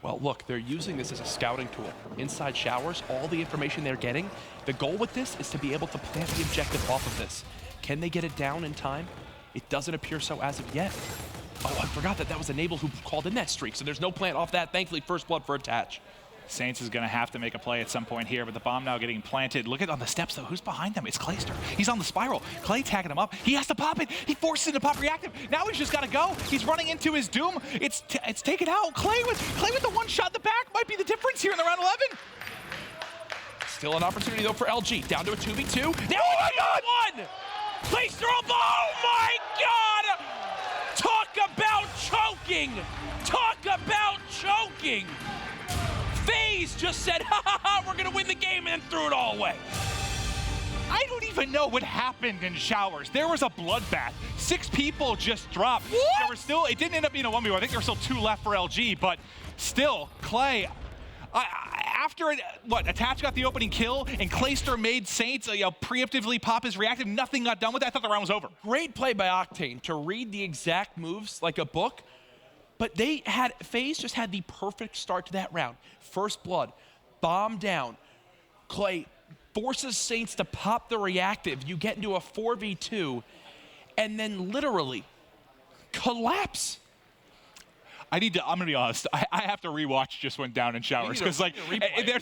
Well, look, they're using this as a scouting tool. Inside showers, all the information they're getting. The goal with this is to be able to plant the objective off of this. Can they get it down in time? It doesn't appear so as of yet. Oh, I forgot that was Enable who called in that streak, so there's no plant off that. Thankfully, first blood for attach. Saints is going to have to make a play at some point here, but the bomb now getting planted. Look at on the steps, though. Who's behind them? It's Clayster. He's on the spiral. Clay tagging him up. He has to pop it. He forces it to pop reactive. Now he's just got to go. He's running into his doom. It's taken out. Clay with the one shot in the back might be the difference here in the round 11. Still an opportunity, though, for LG. Down to a 2v2. Now oh, my God! One! Clayster, oh, my God! Talk about choking! Talk about choking! FaZe just said, ha ha ha, we're gonna win the game, and then threw it all away. I don't even know what happened in showers. There was a bloodbath. 6 people just dropped. What? There were still, it didn't end up being a 1v1. I think there were still 2 left for LG, but still, Clay, after Attach got the opening kill and Clayster made Saints preemptively pop his reactive, nothing got done with that. I thought the round was over. Great play by Octane to read the exact moves like a book, but FaZe just had the perfect start to that round. First blood, bomb down. Clay forces Saints to pop the reactive. You get into a 4v2 and then literally collapse. I'm gonna be honest, I have to rewatch Just Went Down in Showers, because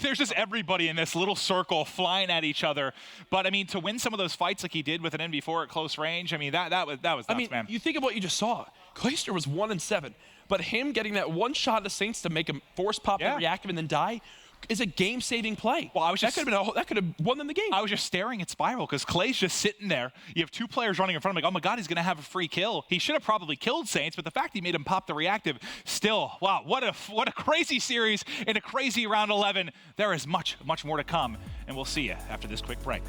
there's just everybody in this little circle flying at each other. But I mean, to win some of those fights like he did with an NV4 at close range, I mean, that was nuts, man. You think of what you just saw. Clayster was 1-7, but him getting that one shot to Saints to make him force pop the reactive and then die is a game-saving play. Well, that could have won them the game. I was just staring at Spiral because Clay's just sitting there. You have 2 players running in front of him. Like, oh my God, he's gonna have a free kill. He should have probably killed Saints, but the fact he made him pop the reactive, still, wow, what a crazy series in a crazy round 11. There is much, much more to come, and we'll see you after this quick break.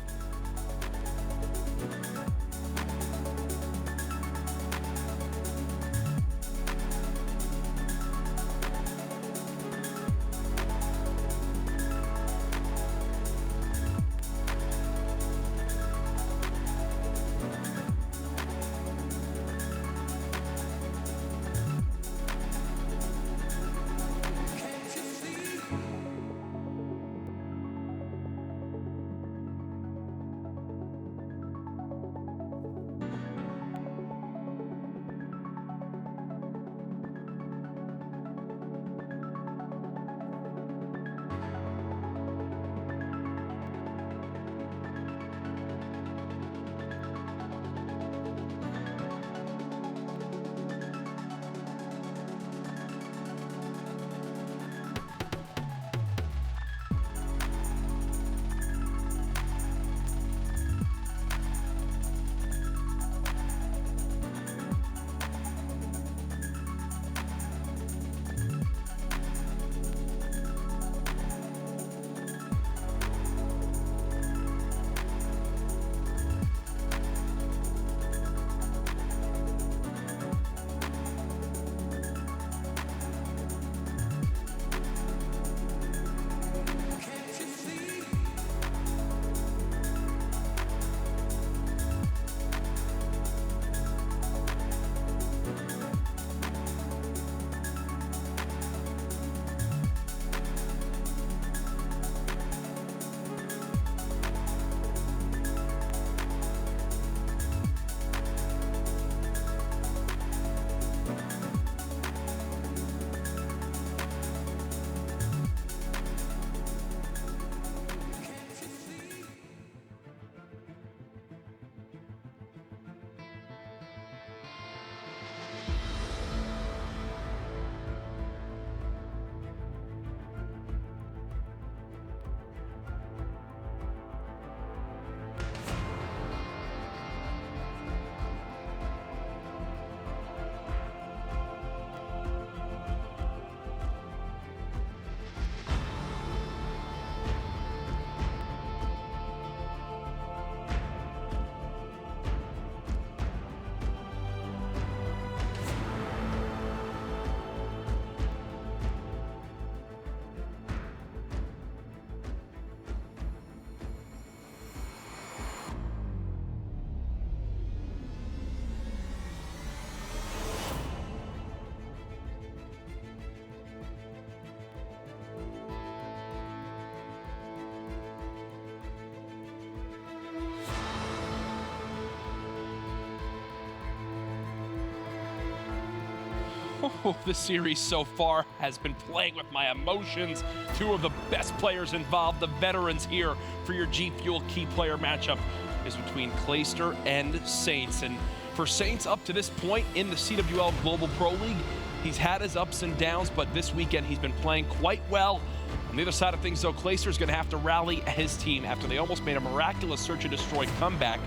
This series so far has been playing with my emotions. Two of the best players involved, the veterans here for your G Fuel key player matchup, is between Clayster and Saints. And for Saints up to this point in the CWL Global Pro League, he's had his ups and downs, but this weekend he's been playing quite well. On the other side of things, though, Clayster's going to have to rally his team after they almost made a miraculous search and destroy comeback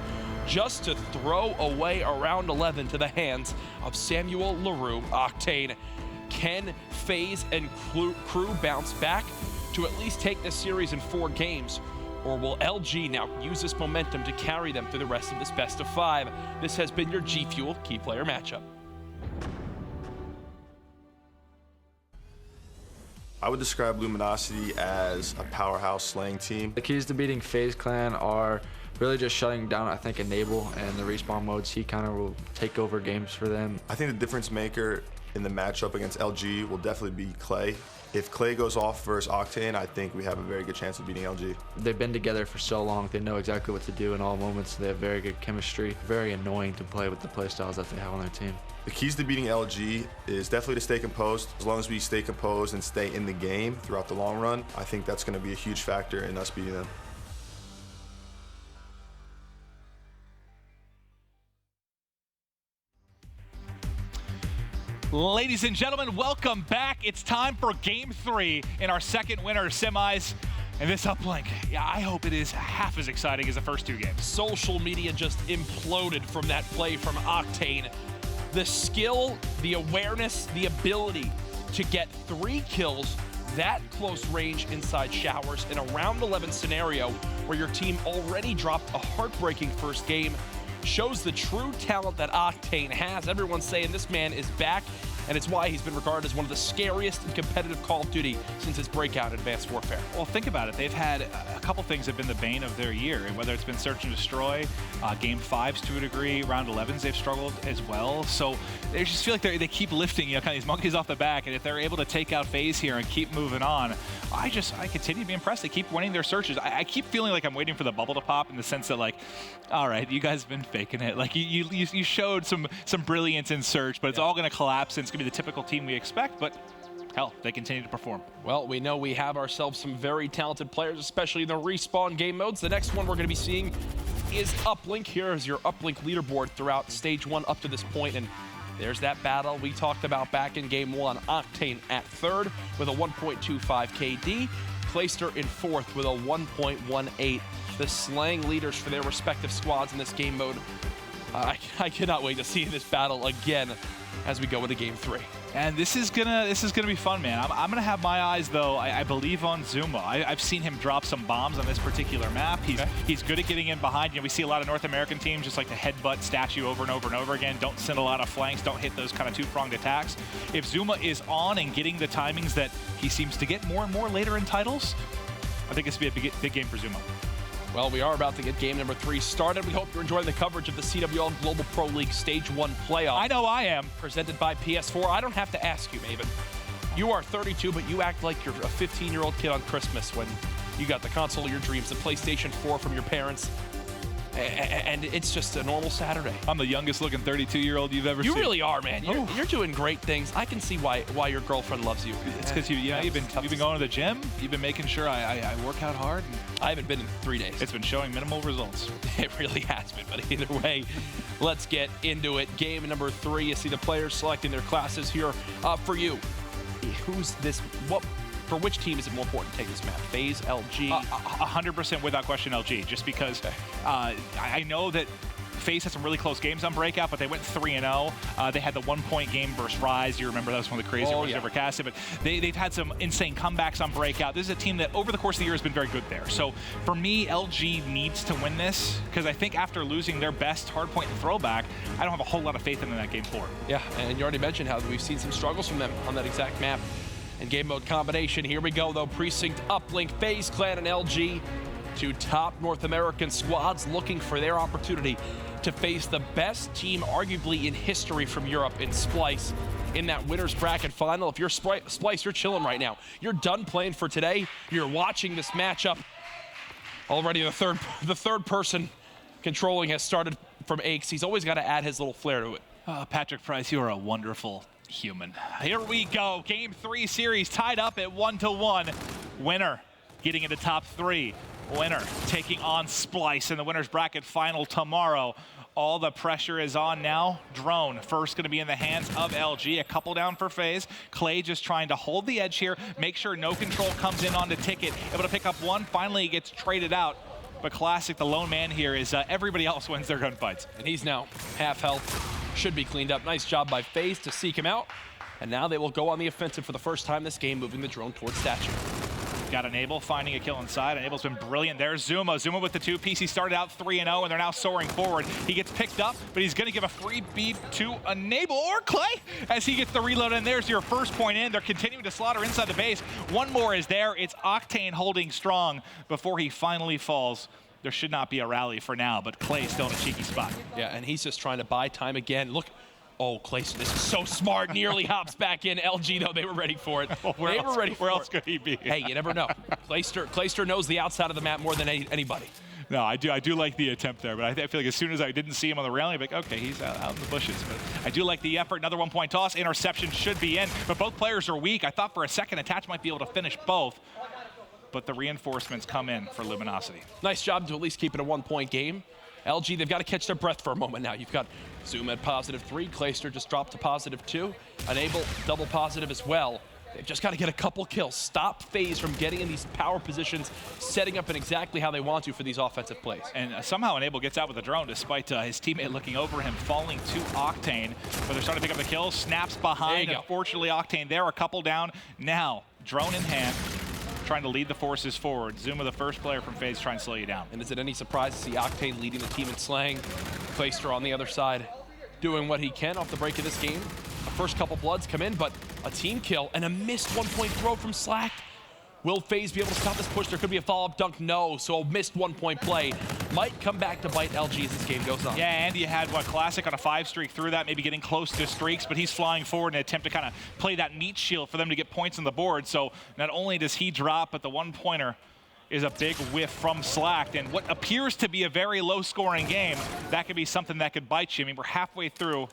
just to throw away a round 11 to the hands of Samuel LaRue Octane. Can FaZe and crew bounce back to at least take this series in 4 games? Or will LG now use this momentum to carry them through the rest of this best of 5? This has been your G Fuel key player matchup. I would describe Luminosity as a powerhouse slaying team. The keys to beating FaZe Clan are really just shutting down, I think, Enable and the respawn modes. He kind of will take over games for them. I think the difference maker in the matchup against LG will definitely be Clay. If Clay goes off versus Octane, I think we have a very good chance of beating LG. They've been together for so long. They know exactly what to do in all moments. They have very good chemistry. Very annoying to play with the play styles that they have on their team. The keys to beating LG is definitely to stay composed. As long as we stay composed and stay in the game throughout the long run, I think that's going to be a huge factor in us beating them. Ladies and gentlemen, welcome back. It's time for Game 3 in our second winner semis. And this uplink, yeah, I hope it is half as exciting as the first 2 games. Social media just imploded from that play from Octane. The skill, the awareness, the ability to get 3 kills that close range inside showers in a round 11 scenario where your team already dropped a heartbreaking first game shows the true talent that Octane has. Everyone's saying this man is back, and it's why he's been regarded as one of the scariest in competitive Call of Duty since his breakout in Advanced Warfare. Well, think about it. They've had a couple things that have been the bane of their year, whether it's been Search and Destroy, Game 5s to a degree, Round 11s they've struggled as well. So they just feel like they keep lifting, kind of these monkeys off the back, and if they're able to take out FaZe here and keep moving on, I continue to be impressed. They keep winning their searches. I keep feeling like I'm waiting for the bubble to pop in the sense that, like, all right, you guys have been faking it. Like, you showed some brilliance in search, but it's all going to collapse, and it's going to be the typical team we expect, but hell, they continue to perform. Well, we know we have ourselves some very talented players, especially in the respawn game modes. The next one we're going to be seeing is Uplink. Here is your Uplink leaderboard throughout Stage 1 up to this point, and there's that battle we talked about back in Game 1. Octane at 3rd with a 1.25 KD. Clayster in 4th with a 1.18. The slaying leaders for their respective squads in this game mode. I cannot wait to see this battle again as we go into Game 3. And this is gonna be fun, man. I'm gonna have my eyes, though, I believe, on Zuma. I've seen him drop some bombs on this particular map. He's good at getting in behind. We see a lot of North American teams just like to headbutt statue over and over and over again. Don't send a lot of flanks. Don't hit those kind of 2-pronged attacks. If Zuma is on and getting the timings that he seems to get more and more later in titles, I think this would be a big game for Zuma. Well, we are about to get game number 3 started. We hope you're enjoying the coverage of the CWL Global Pro League Stage 1 playoff. I know I am. Presented by PS4. I don't have to ask you, Maven. You are 32, but you act like you're a 15-year-old kid on Christmas when you got the console of your dreams, the PlayStation 4 from your parents. And it's just a normal Saturday. I'm the youngest looking 32-year-old you've ever seen. You really are, man. You're doing great things. I can see why your girlfriend loves you. It's because you've been going to the gym. You've been making sure I work out hard. I haven't been in 3 days. It's been showing minimal results. It really has been, but either way, let's get into it. Game number 3. You see the players selecting their classes here. For you, for which team is it more important to take this map? FaZe, LG? 100% without question LG, just because I know that FaZe had some really close games on Breakout, but they went 3-0. They had the 1-point game versus Rise. You remember that was one of the craziest ones ever casted, but they've had some insane comebacks on Breakout. This is a team that over the course of the year has been very good there. So for me, LG needs to win this, because I think after losing their best Hardpoint and Throwback, I don't have a whole lot of faith in that game 4. Yeah, and you already mentioned how we've seen some struggles from them on that exact map. And game mode combination, here we go though. Precinct, Uplink, FaZe Clan, and LG. 2 top North American squads looking for their opportunity to face the best team arguably in history from Europe in Splice in that winner's bracket final. If you're Splice, you're chilling right now. You're done playing for today. You're watching this matchup. Already the third person controlling has started from Aches. He's always got to add his little flair to it. Patrick Price, you are a wonderful human. Here we go. Game 3 series tied up at 1-1. Winner getting into top 3. Winner taking on Splice in the winner's bracket final tomorrow. All the pressure is on now. Drone first going to be in the hands of LG. A couple down for FaZe. Clay just trying to hold the edge here, make sure no control comes in on the ticket. Able to pick up one. Finally, he gets traded out. But Classic, the lone man here, is everybody else wins their gunfights. And he's now half health. Should be cleaned up. Nice job by FaZe to seek him out. And now they will go on the offensive for the first time this game, moving the drone towards Statue. Got Enable finding a kill inside. Enable's been brilliant. There's Zuma. Zuma with the 2-piece. He started out 3-0, and they're now soaring forward. He gets picked up, but he's going to give a free beat to Enable or Clay as he gets the reload. And there's your first point in. They're continuing to slaughter inside the base. One more is there. It's Octane holding strong before he finally falls. There should not be a rally for now, but Clay's still in a cheeky spot. Yeah, and he's just trying to buy time again. Look. Oh, Clay, this is so smart. Nearly hops back in. LG, though, they were ready for it. Where else could he be? Hey, you never know. Clayster knows the outside of the map more than anybody. No, I do like the attempt there, but I feel like as soon as I didn't see him on the railing, I'd be like, okay, he's out in the bushes. But I do like the effort. Another 1-point toss. Interception should be in, but both players are weak. I thought for a second Attach might be able to finish both, but the reinforcements come in for Luminosity. Nice job to at least keep it a 1-point game. LG, they've got to catch their breath for a moment now. You've got Zoom at +3. Clayster just dropped to +2. Enable double positive as well. They've just got to get a couple kills. Stop FaZe from getting in these power positions, setting up in exactly how they want to for these offensive plays. And somehow Enable gets out with the drone despite his teammate looking over him, falling to Octane. But they're starting to pick up the kills. Snaps behind. Unfortunately, Octane there, a couple down. Now, drone in hand, trying to lead the forces forward. Zuma, the first player from FaZe, trying to slow you down. And is it any surprise to see Octane leading the team in slaying? Clayster on the other side, doing what he can off the break of this game. The first couple bloods come in, but a team kill and a missed 1-point throw from Slack. Will FaZe be able to stop this push? There could be a follow-up dunk. No, so a missed 1-point play might come back to bite LG as this game goes on. Yeah, and you had, Classic on a 5 streak through that, maybe getting close to streaks, but he's flying forward in an attempt to kind of play that meat shield for them to get points on the board. So not only does he drop, but the 1-pointer is a big whiff from Slack. And what appears to be a very low-scoring game, that could be something that could bite you. I mean, we're halfway through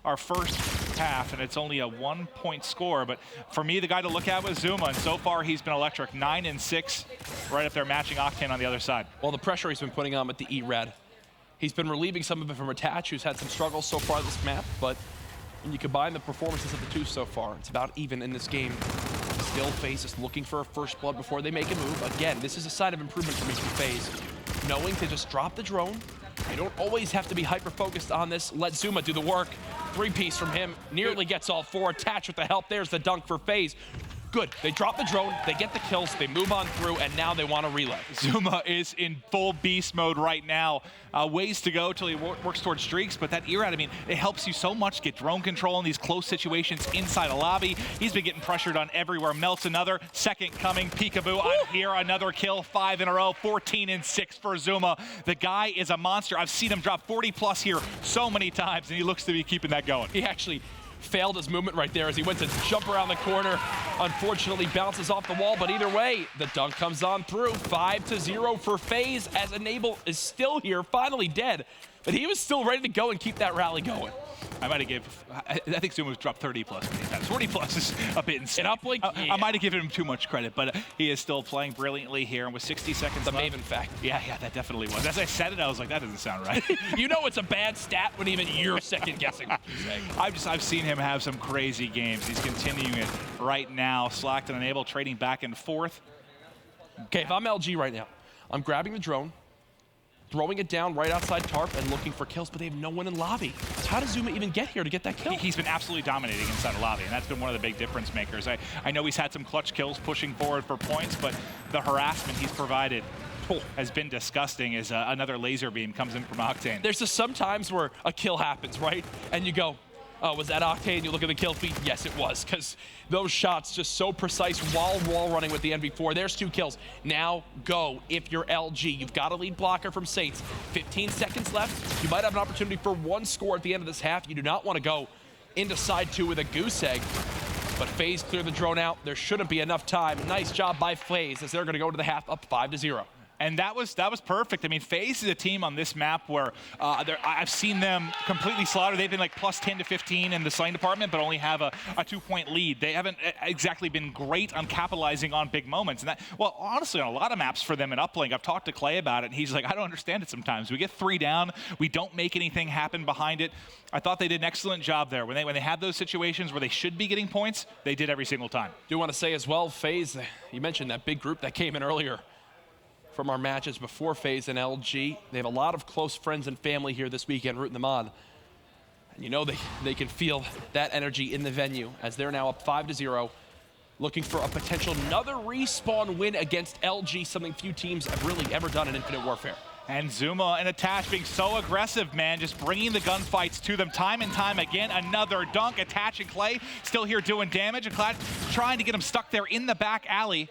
our first half, and it's only a 1-point score. But for me, the guy to look at was Zuma, and so far he's been electric. 9 and 6, right up there matching Octane on the other side. Well, the pressure he's been putting on with the E-Red, he's been relieving some of it from Attach, who's had some struggles so far this map, but when you combine the performances of the two so far, it's about even in this game. Still, FaZe is looking for a first blood before they make a move. Again, this is a sign of improvement for me from FaZe. Knowing to just drop the drone. They don't always have to be hyper-focused on this. Let Zuma do the work. 3-piece from him. Nearly gets all 4. Attach with the help. There's the dunk for FaZe. Good. They drop the drone, they get the kills, they move on through, and now they want to relay. Zuma is in full beast mode right now. Ways to go till he works towards streaks, but that ERAD, I mean, it helps you so much get drone control in these close situations inside a lobby. He's been getting pressured on everywhere. Melts another. Second coming. Peekaboo on here. Another kill. 5 in a row. 14 and 6 for Zuma. The guy is a monster. I've seen him drop 40+ here so many times, and he looks to be keeping that going. He actually failed his movement right there as he went to jump around the corner. Unfortunately, bounces off the wall, but either way, the dunk comes on through. 5-0 for FaZe as Enable is still here, finally dead, but he was still ready to go and keep that rally going. I might have give, I think Zuma's dropped 30+ many times. 40+ is a bit insane. And Uplink, I might have given him too much credit, but he is still playing brilliantly here. And with 60 seconds left. The Maven fact. Yeah, that definitely was. As I said it, I was like, that doesn't sound right. You know it's a bad stat when even you're second guessing what you're saying. I've seen him have some crazy games. He's continuing it right now. Slacked and Enable trading back and forth. Okay, if I'm LG right now, I'm grabbing the drone, throwing it down right outside Tarp and looking for kills, but they have no one in lobby. How does Zuma even get here to get that kill? He's been absolutely dominating inside the lobby, and that's been one of the big difference makers. I know he's had some clutch kills pushing forward for points, but the harassment he's provided has been disgusting as another laser beam comes in from Octane. There's just some times where a kill happens, right? And you go, oh, was that Octane? You look at the kill feed. Yes, it was, because those shots just so precise while wall running with the NV4. There's 2 kills. Now go if you're LG. You've got a lead blocker from Saints. 15 seconds left. You might have an opportunity for 1 score at the end of this half. You do not want to go into side 2 with a goose egg. But FaZe clear the drone out. There shouldn't be enough time. Nice job by FaZe as they're going to go to the half up 5-0. And that was perfect. I mean, FaZe is a team on this map where I've seen them completely slaughter. They've been like plus 10 to 15 in the slaying department, but only have a 2-point lead. They haven't exactly been great on capitalizing on big moments. And that, well, honestly, on a lot of maps for them in Uplink, I've talked to Clay about it, and he's like, I don't understand it sometimes. We get 3 down, we don't make anything happen behind it. I thought they did an excellent job there. When they had those situations where they should be getting points, they did every single time. Do want to say as well, FaZe, you mentioned that big group that came in earlier from our matches before FaZe and LG. They have a lot of close friends and family here this weekend rooting them on. And you know they can feel that energy in the venue as they're now up 5-0, looking for a potential another respawn win against LG, something few teams have really ever done in Infinite Warfare. And Zuma and Attach being so aggressive, man, just bringing the gunfights to them time and time again. Another dunk. Attach and Clay still here doing damage. And Clad trying to get him stuck there in the back alley.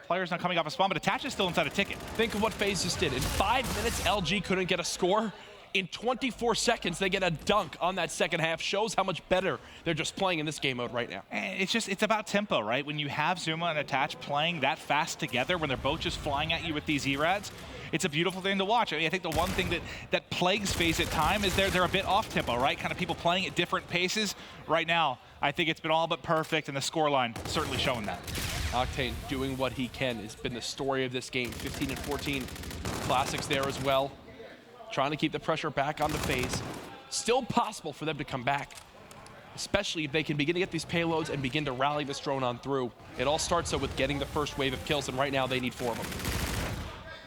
Players not coming off a spawn, but Attach is still inside a ticket. Think of what FaZe just did. In 5 minutes, LG couldn't get a score. In 24 seconds, they get a dunk on that second half. Shows how much better they're just playing in this game mode right now. And it's about tempo, right? When you have Zuma and Attach playing that fast together, when they're both just flying at you with these E-Rads, it's a beautiful thing to watch. I mean, I think the one thing that plagues FaZe at time is they're a bit off tempo, right? Kind of people playing at different paces. Right now, I think it's been all but perfect, and the scoreline certainly showing that. Octane doing what he can has been the story of this game. 15 and 14 classics there as well. Trying to keep the pressure back onto FaZe. Still possible for them to come back, especially if they can begin to get these payloads and begin to rally this drone on through. It all starts though with getting the first wave of kills, and right now they need 4 of them.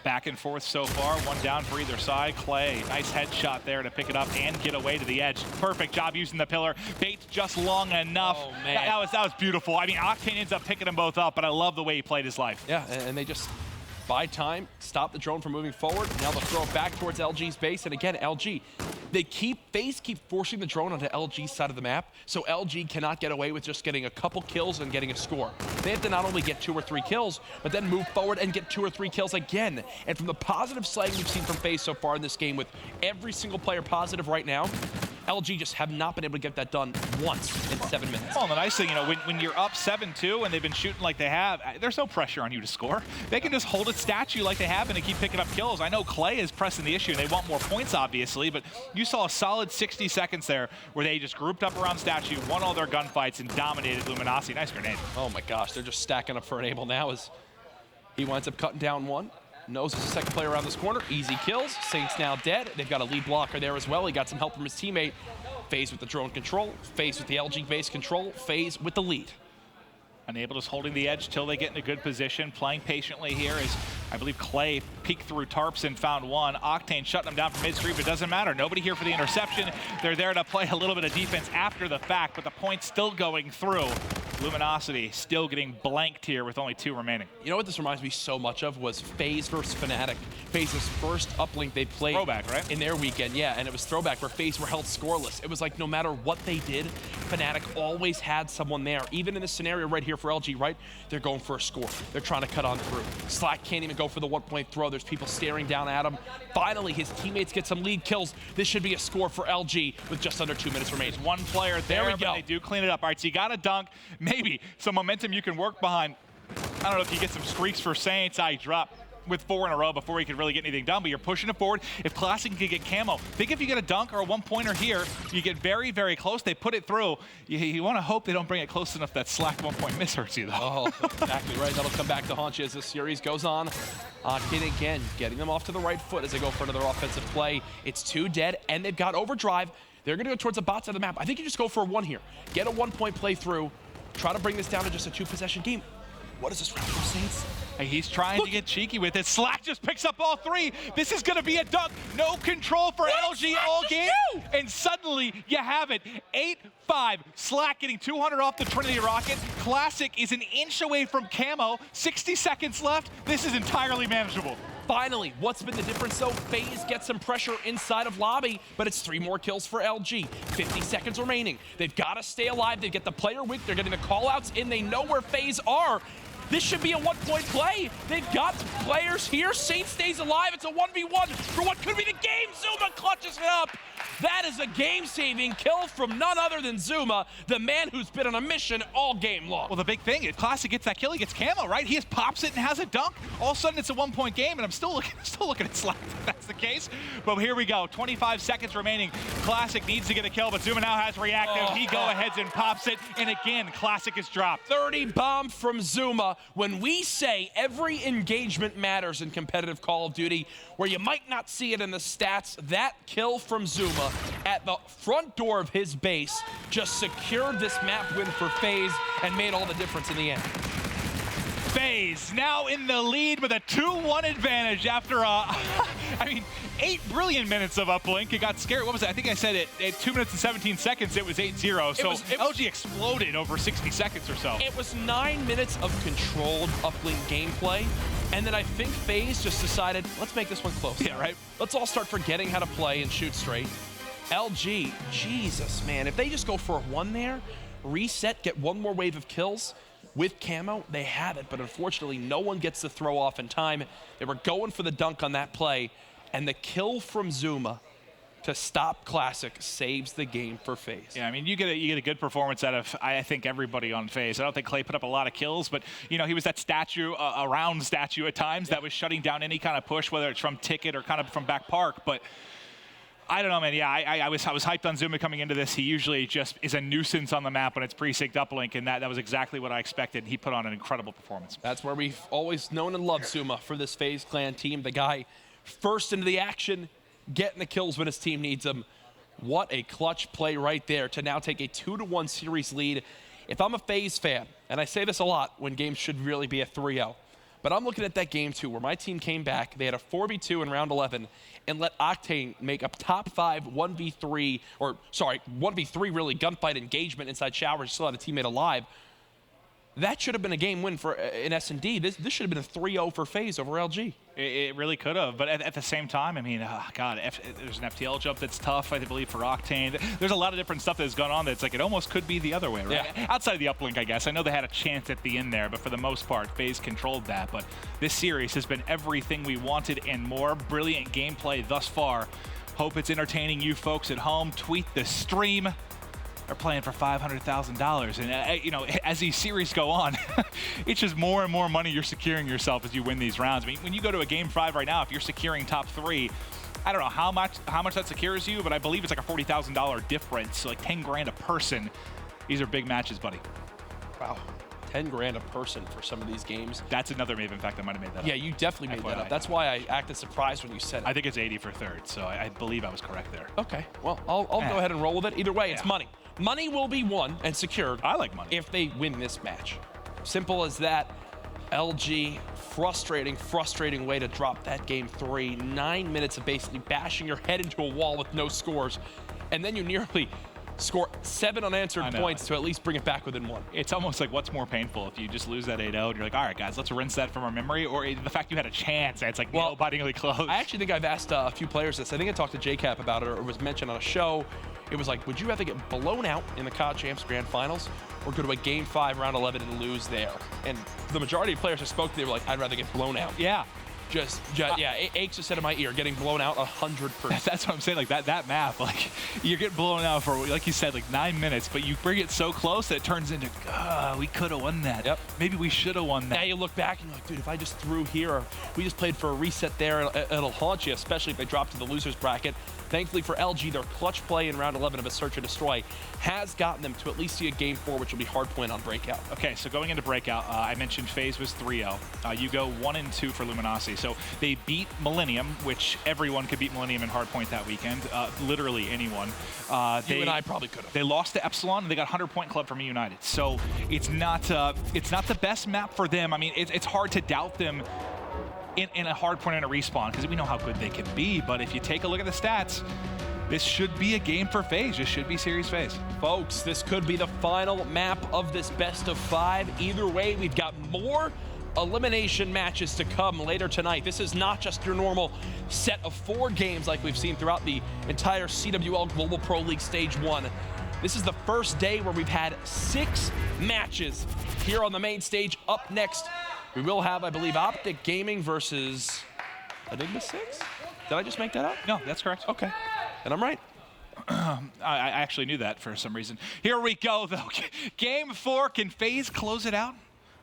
Back and forth so far, one down for either side. Clay, nice headshot there to pick it up and get away to the edge. Perfect job using the pillar. Bait just long enough. Oh, man. That was beautiful. I mean, Octane ends up picking them both up, but I love the way he played his life. Yeah, and they just buy time, stop the drone from moving forward. Now they'll throw it back towards LG's base, and again, LG. FaZe keep forcing the drone onto LG's side of the map, so LG cannot get away with just getting a couple kills and getting a score. They have to not only get 2 or 3 kills, but then move forward and get 2 or 3 kills again. And from the positive slaying we've seen from FaZe so far in this game, with every single player positive right now, LG just have not been able to get that done once in 7 minutes. Well, the nice thing, you know, when you're up 7-2 and they've been shooting like they have, there's no pressure on you to score. They can just hold a statue like they have and keep picking up kills. I know Clay is pressing the issue and they want more points, obviously, but you saw a solid 60 seconds there where they just grouped up around statue, won all their gunfights, and dominated Luminosity. Nice grenade. Oh my gosh, they're just stacking up for Enable now as he winds up cutting down one. Knows there's a second player around this corner. Easy kills. Saints now dead. They've got a lead blocker there as well. He got some help from his teammate. FaZe with the drone control. FaZe with the LG base control. FaZe with the lead. Unable just holding the edge till they get in a good position. Playing patiently here as I believe Clay peeked through tarps and found one. Octane shutting them down from midstream, but it doesn't matter. Nobody here for the interception. They're there to play a little bit of defense after the fact, but the point's still going through. Luminosity still getting blanked here with only 2 remaining. You know what this reminds me so much of was FaZe versus Fnatic. FaZe's first uplink they played. Throwback, right? In their weekend, yeah, and it was Throwback where FaZe were held scoreless. It was like no matter what they did, Fnatic always had someone there. Even in this scenario right here for LG, right? They're going for a score. They're trying to cut on through. Slack can't even go for the 1-point throw. There's people staring down at him. Finally, his teammates get some lead kills. This should be a score for LG with just under 2 minutes remaining. One player there, we go. But they do clean it up. All right, so you got a dunk. Maybe some momentum you can work behind. I don't know if you get some streaks for Saints. I drop with 4 in a row before he could really get anything done, but you're pushing it forward. If Classic can get camo, think if you get a dunk or a 1-pointer here, you get very, very close. They put it through. You want to hope they don't bring it close enough that Slack 1-point miss hurts you, though. Oh, exactly right. That'll come back to haunt you as this series goes on. Octane again, getting them off to the right foot as they go for another offensive play. It's 2 dead, and they've got overdrive. They're going to go towards the bot side of the map. I think you just go for a 1 here. Get a 1-point play through. Try to bring this down to just a 2-possession game. What is this round from Saints? Hey, he's trying to get cheeky with it. Slack just picks up all 3. This is going to be a dunk. No control for LG all game. And suddenly you have it. 8-5. Slack getting 200 off the Trinity rocket. Classic is an inch away from camo. 60 seconds left. This is entirely manageable. Finally, what's been the difference though? FaZe gets some pressure inside of lobby, but it's 3 more kills for LG. 50 seconds remaining. They've got to stay alive. They get the player weak. They're getting the call-outs in. They know where FaZe are. This should be a 1-point play. They've got players here. Saint stays alive. It's a 1v1 for what could be the game. Zuma clutches it up. That is a game-saving kill from none other than Zuma, the man who's been on a mission all game long. Well, the big thing is Classic gets that kill, he gets camo, right? He just pops it and has a dunk. All of a sudden, it's a 1-point game, and I'm still looking at Slack if that's the case. But here we go, 25 seconds remaining. Classic needs to get a kill, but Zuma now has reactive. He go-aheads and pops it, and again, Classic is dropped. 30 bomb from Zuma. When we say every engagement matters in competitive Call of Duty, where you might not see it in the stats, that kill from Zuma at the front door of his base just secured this map win for FaZe and made all the difference in the end. FaZe now in the lead with a 2-1 advantage after, 8 brilliant minutes of Uplink. It got scared. What was it? I think I said it at 2 minutes and 17 seconds, it was 8-0. So LG exploded over 60 seconds or so. It was 9 minutes of controlled Uplink gameplay. And then I think FaZe just decided, let's make this one close. Yeah, right. Let's all start forgetting how to play and shoot straight. LG, Jesus, man. If they just go for a 1 there, reset, get one more wave of kills, with camo, they have it, but unfortunately, no one gets the throw off in time. They were going for the dunk on that play, and the kill from Zuma to stop Classic saves the game for FaZe. Yeah, I mean, you get a good performance out of, I think, everybody on FaZe. I don't think Clay put up a lot of kills, but, you know, he was that statue, a round statue at times that was shutting down any kind of push, whether it's from Ticket or kind of from back park, but I don't know, man. Yeah, I was hyped on Zuma coming into this. He usually just is a nuisance on the map when it's Precinct Uplink, and that was exactly what I expected. He put on an incredible performance. That's where we've always known and loved Zuma for this FaZe Clan team. The guy first into the action, getting the kills when his team needs them. What a clutch play right there to now take a 2-1 series lead. If I'm a FaZe fan, and I say this a lot when games should really be a 3-0, but I'm looking at that game too, where my team came back. They had a 4v2 in round 11 and let Octane make a top 5 1v3, or sorry, 1v3 really gunfight engagement inside showers, still had a teammate alive. That should have been a game win for in S&D. This should have been a 3-0 for FaZe over LG. It really could have, but at the same time, I mean, God, there's an FTL jump that's tough, I believe, for Octane. There's a lot of different stuff that's gone on that's like it almost could be the other way, right? Yeah. Outside of the Uplink, I guess. I know they had a chance at the end there, but for the most part, FaZe controlled that. But this series has been everything we wanted and more. Brilliant gameplay thus far. Hope it's entertaining you folks at home. Tweet the stream. Are playing for $500,000, and you know, as these series go on, it's just more and more money you're securing yourself as you win these rounds. I mean, when you go to a game 5 right now, if you're securing top 3, I don't know how much that secures you, but I believe it's like a $40,000 difference, so like 10 grand a person. These are big matches, buddy. Wow. 10 grand a person for some of these games. That's another Maven fact. I might have made that up. Yeah, you definitely made that up. That's why I acted surprised when you said it. I think it's 80 for third, so I believe I was correct there. Okay, well, I'll go ahead and roll with it. Either way, it's money. Money will be won and secured. I like money. If they win this match. Simple as that. LG, frustrating way to drop that game 3. 9 minutes of basically bashing your head into a wall with no scores. And then you nearly score 7 unanswered points to at least bring it back within 1. It's almost like what's more painful if you just lose that 8-0 and you're like, all right, guys, let's rinse that from our memory, or the fact you had a chance and it's like nail-bitingly close. I actually think I've asked a few players this. I think I talked to JCap about it, or it was mentioned on a show. It was like, would you rather get blown out in the COD Champs Grand Finals or go to a Game 5 round 11 and lose there? And the majority of players I spoke to, they were like, I'd rather get blown out. Yeah. Yeah, it aches a set in my ear, getting blown out 100%. That's what I'm saying, like that map, like you're getting blown out for, like you said, like 9 minutes, but you bring it so close that it turns into, we could have won that. Yep. Maybe we should have won that. Now you look back and you're like, dude, if I just threw here, or we just played for a reset there, it'll haunt you, especially if they drop to the losers bracket. Thankfully for LG, their clutch play in round 11 of a Search and Destroy has gotten them to at least see a game 4, which will be Hardpoint on Breakout. Okay, so going into Breakout, I mentioned FaZe was 3-0. You go 1-2 for Luminosity. So they beat Millennium, which everyone could beat Millennium in Hardpoint that weekend. Literally anyone. You and I probably could have. They lost to Epsilon, and they got 100-point club from United. So it's not the best map for them. I mean, it's hard to doubt them in a Hardpoint and a Respawn, because we know how good they can be, but if you take a look at the stats, this should be a game for FaZe. This should be Series FaZe. Folks, this could be the final map of this best of 5. Either way, we've got more elimination matches to come later tonight. This is not just your normal set of 4 games like we've seen throughout the entire CWL Global Pro League Stage 1. This is the first day where we've had 6 matches here on the main stage. Up next, we will have, I believe, Optic Gaming versus Enigma 6? Did I just make that up? No, that's correct. Okay, and I'm right. I actually knew that for some reason. Here we go, though. Game 4, can FaZe close it out?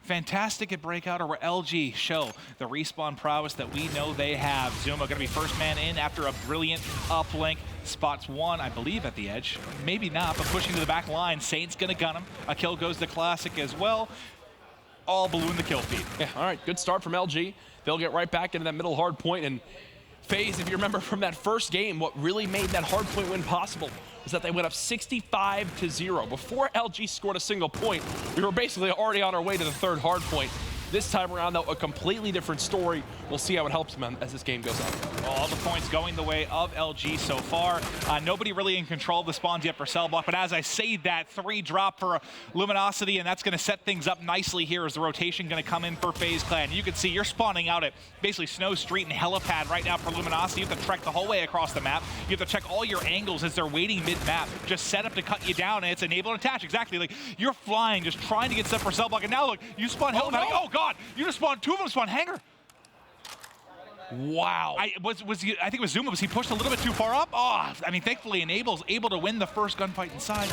Fantastic at Breakout, or will LG show the respawn prowess that we know they have? Zuma going to be first man in after a brilliant uplink. Spots one, I believe, at the edge. Maybe not, but pushing to the back line. Saint's going to gun him. A kill goes to Classic as well. All balloon the kill feed. Yeah, all right, good start from LG. They'll get right back into that middle hard point, and FaZe, if you remember from that first game, what really made that hard point win possible was that they went up 65-0. Before LG scored a single point, we were basically already on our way to the third hard point. This time around, though, a completely different story. We'll see how it helps them as this game goes on. All the points going the way of LG so far. Nobody really in control of the spawns yet for Cell Block, but as I say that, 3 drop for Luminosity, and that's going to set things up nicely here as the rotation going to come in for FaZe Clan. You can see you're spawning out at basically Snow Street and Helipad right now for Luminosity. You have to trek the whole way across the map. You have to check all your angles as they're waiting mid-map, just set up to cut you down, and it's enable and attach. Exactly, like you're flying, just trying to get stuff for Cell Block, and now look, you spawn Helipad. Oh God, you just spawned 2 of them spawn Hangar. Wow. I think it was Zuma. Was he pushed a little bit too far up? Oh, I mean, thankfully Enable's able to win the first gunfight inside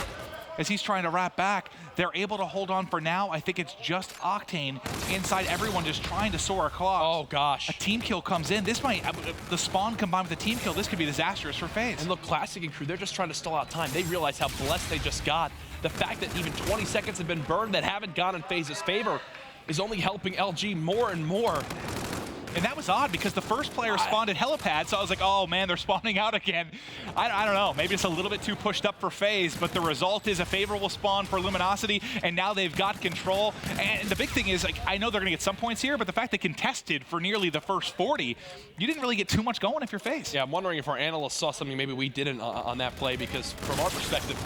as he's trying to wrap back. They're able to hold on for now. I think it's just Octane inside, everyone just trying to soar across. Oh gosh. A team kill comes in. This might, the spawn combined with the team kill, this could be disastrous for FaZe. And look, Classic and crew, they're just trying to stall out time. They realize how blessed they just got. The fact that even 20 seconds have been burned that haven't gone in FaZe's favor is only helping LG more and more. And that was odd because the first player spawned at Helipad, so I was like, oh man, they're spawning out again. I don't know, maybe it's a little bit too pushed up for FaZe, but the result is a favorable spawn for Luminosity, and now they've got control. And the big thing is, like, I know they're gonna get some points here, but the fact they contested for nearly the first 40, you didn't really get too much going if you're FaZe. Yeah, I'm wondering if our analysts saw something maybe we didn't on that play, because from our perspective,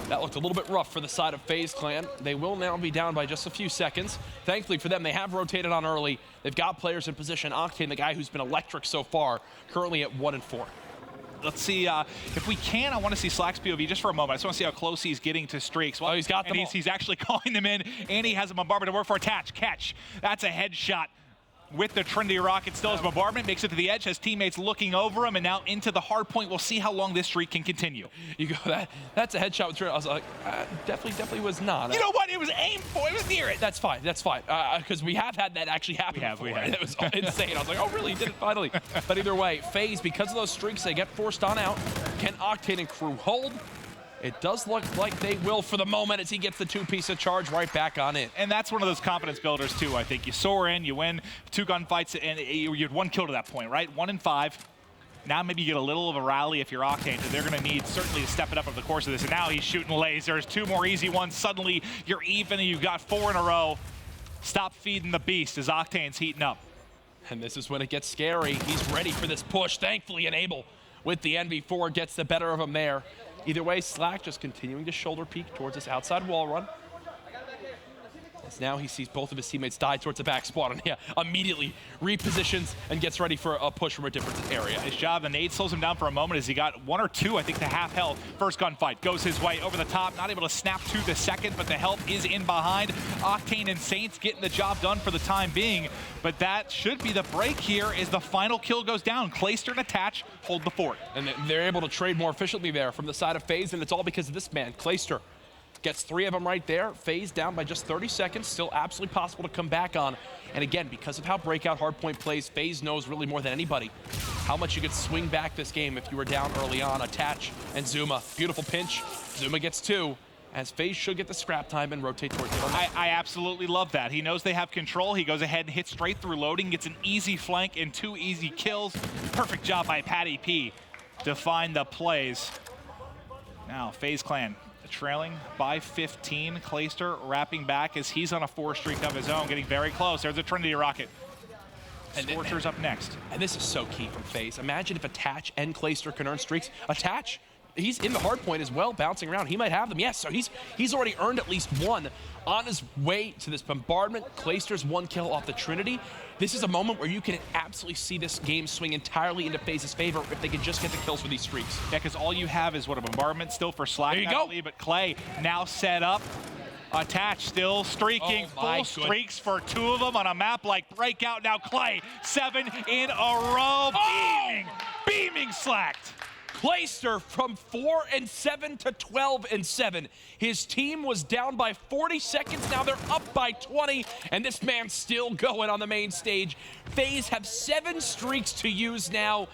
that looked a little bit rough for the side of FaZe Clan. They will now be down by just a few seconds. Thankfully for them, they have rotated on early. They've got players in position. Octane, the guy who's been electric so far, currently at 1-4. Let's see if we can. I want to see Slack's POV just for a moment. I just want to see how close he's getting to streaks. Well, he's got them. He's actually calling them in, and he has a bombardment to work for. Attach, catch. That's a headshot. With the Trinity Rocket still as bombardment, makes it to the edge, has teammates looking over him, and now into the hard point. We'll see how long this streak can continue. You go, that's a headshot with Trinity. I was like, definitely was not. You know what? It was aimed for. It was near it. That's fine. That's fine. Because we have had that actually happen. We have. It was insane. I was like, oh, really? He did it finally. But either way, FaZe, because of those streaks, they get forced on out. Can Octane and crew hold? It does look like they will for the moment as he gets the 2-piece of charge right back on in. And that's one of those confidence builders, too, I think. You soar in, you win 2 gunfights, and you had 1 kill to that point, right? 1 in 5. Now maybe you get a little of a rally if you're Octane, so they're going to need certainly to step it up over the course of this. And now he's shooting lasers. 2 more easy ones. Suddenly, you're even, and you've got 4 in a row. Stop feeding the beast as Octane's heating up. And this is when it gets scary. He's ready for this push. Thankfully, Enable with the NV4 gets the better of him there. Either way, Slack just continuing to shoulder peek towards this outside wall run. As now he sees both of his teammates die towards the back spot, and immediately repositions and gets ready for a push from a different area. Nice job. The nade slows him down for a moment as he got 1 or 2, I think, to half health. First gunfight goes his way over the top. Not able to snap to the second, but the help is in behind. Octane and Saints getting the job done for the time being, but that should be the break here as the final kill goes down. Clayster and Attach hold the fort. And they're able to trade more efficiently there from the side of FaZe, and it's all because of this man, Clayster. Gets 3 of them right there. FaZe down by just 30 seconds. Still absolutely possible to come back on. And again, because of how Breakout Hardpoint plays, FaZe knows really more than anybody how much you could swing back this game if you were down early on. Attach and Zuma. Beautiful pinch. Zuma gets 2. As FaZe should get the scrap time and rotate towards the I absolutely love that. He knows they have control. He goes ahead and hits straight through loading, gets an easy flank and 2 easy kills. Perfect job by Patty P to find the plays. Now, FaZe Clan trailing by 15. Clayster wrapping back as he's on a 4 streak of his own, getting very close. There's a Trinity Rocket. Scorcher's up next. And this is so key from FaZe. Imagine if Attach and Clayster can earn streaks. Attach, he's in the hard point as well, bouncing around. He might have them. Yes, so he's already earned at least 1 on his way to this bombardment. Clayster's 1 kill off the Trinity. This is a moment where you can absolutely see this game swing entirely into FaZe's favor if they can just get the kills for these streaks. Yeah, because all you have is, what, a bombardment still for Slack. There you go. But Clay now set up. Attach still streaking, full streaks for 2 of them on a map like Breakout. Now Clay, 7 in a row, beaming Slacked. Clayster from 4-7 to 12-7. His team was down by 40 seconds. Now they're up by 20, and this man's still going on the main stage. FaZe have 7 streaks to use now.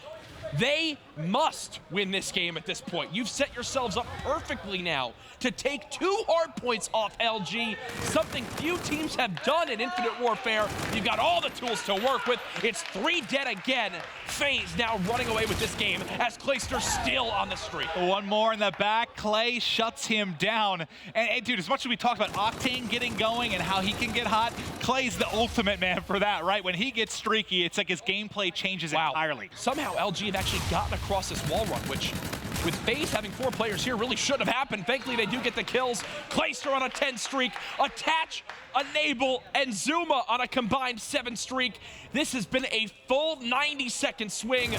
They must win this game at this point. You've set yourselves up perfectly now to take 2 hard points off LG, something few teams have done in Infinite Warfare. You've got all the tools to work with. It's 3 dead again. FaZe now running away with this game as Clayster still on the streak. One more in the back. Clay shuts him down. And dude, as much as we talk about Octane getting going and how he can get hot, Clay's the ultimate man for that, right? When he gets streaky, it's like his gameplay changes entirely. Somehow LG have actually gotten across this wall run, which with FaZe having 4 players here really should have happened. Thankfully, they do get the kills. Clayster on a 10 streak. Attach, Enable, and Zuma on a combined 7 streak. This has been a full 90-second swing.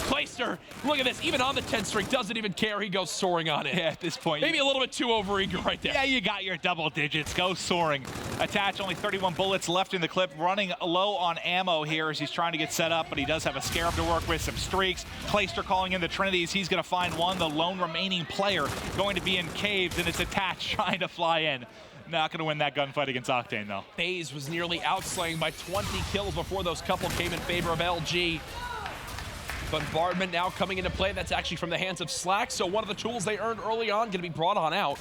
Clayster, look at this, even on the 10 streak, doesn't even care. He goes soaring on it. Yeah, at this point. Maybe a little bit too overeager right there. Yeah, you got your double digits. Go soaring. Attach, only 31 bullets left in the clip. Running low on ammo here as he's trying to get set up, but he does have a Scarab to work with, some streaks. Clayster calling in the Trinities. He's going to find one. The lone remaining player going to be in caves, and it's Attach trying to fly in. Not going to win that gunfight against Octane, though. FaZe was nearly outslaying by 20 kills before those couple came in favor of LG. Bombardment now coming into play. That's actually from the hands of Slack, so one of the tools they earned early on going to be brought on out.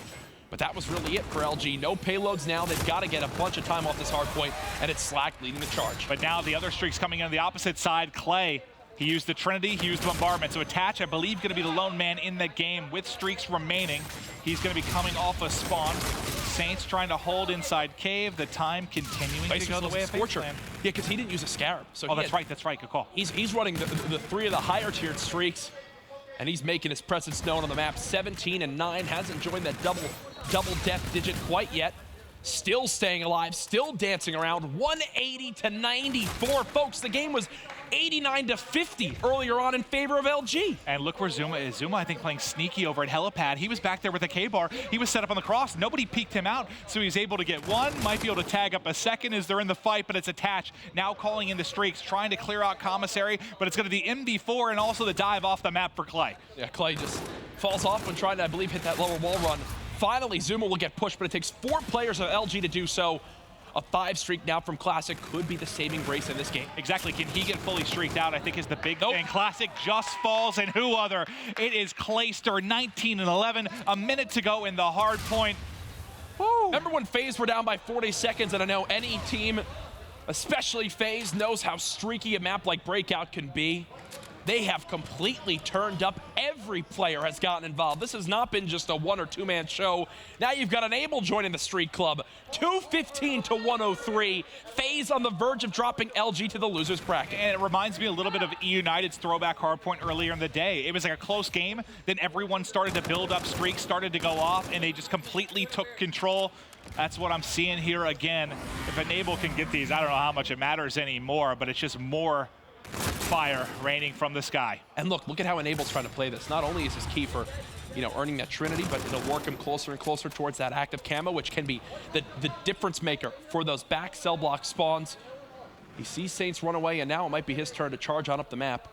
But that was really it for LG. No payloads now. They've got to get a bunch of time off this hard point, and it's Slack leading the charge. But now the other streaks coming in on the opposite side. Clay, he used the Trinity, he used the Bombardment. So Attach, I believe, going to be the lone man in the game with streaks remaining. He's going to be coming off a spawn. Saints trying to hold inside cave. The time continuing to go the way of Scorcher. Yeah, because he didn't use a Scarab. So that's right, good call. He's running the 3 of the higher tiered streaks, and he's making his presence known on the map. 17 and 9, hasn't joined that double death digit quite yet. Still staying alive, still dancing around. 180 to 94, folks. The game was 89 to 50 earlier on in favor of LG. And look where Zuma is. Zuma, I think, playing sneaky over at Helipad. He was back there with a K-bar. He was set up on the cross. Nobody peeked him out, so he's able to get one. Might be able to tag up a second as they're in the fight, but it's Attach now calling in the streaks, trying to clear out Commissary, but it's going to be MD4 and also the dive off the map for Clay. Yeah, Clay just falls off when trying to, I believe, hit that lower wall run. Finally, Zuma will get pushed, but it takes 4 players of LG to do so. A 5 streak now from Classic could be the saving grace in this game. Exactly. Can he get fully streaked out? I think is the big thing. Classic just falls, and who other? It is Clayster, 19 and 11. A minute to go in the hard point. Woo. Remember when FaZe were down by 40 seconds, and I know any team, especially FaZe, knows how streaky a map like Breakout can be. They have completely turned up. Every player has gotten involved. This has not been just a 1 or 2 man show. Now you've got Enable joining the streak club. 215 to 103. FaZe on the verge of dropping LG to the losers bracket. And it reminds me a little bit of United's throwback hardpoint earlier in the day. It was like a close game. Then everyone started to build up streaks, started to go off, and they just completely took control. That's what I'm seeing here again. If Enable can get these, I don't know how much it matters anymore, but it's just more fire raining from the sky. And look at how Enable's trying to play this. Not only is this key for, earning that Trinity, but it'll work him closer and closer towards that active camo, which can be the difference maker for those back cell block spawns. He sees Saints run away, and now it might be his turn to charge on up the map.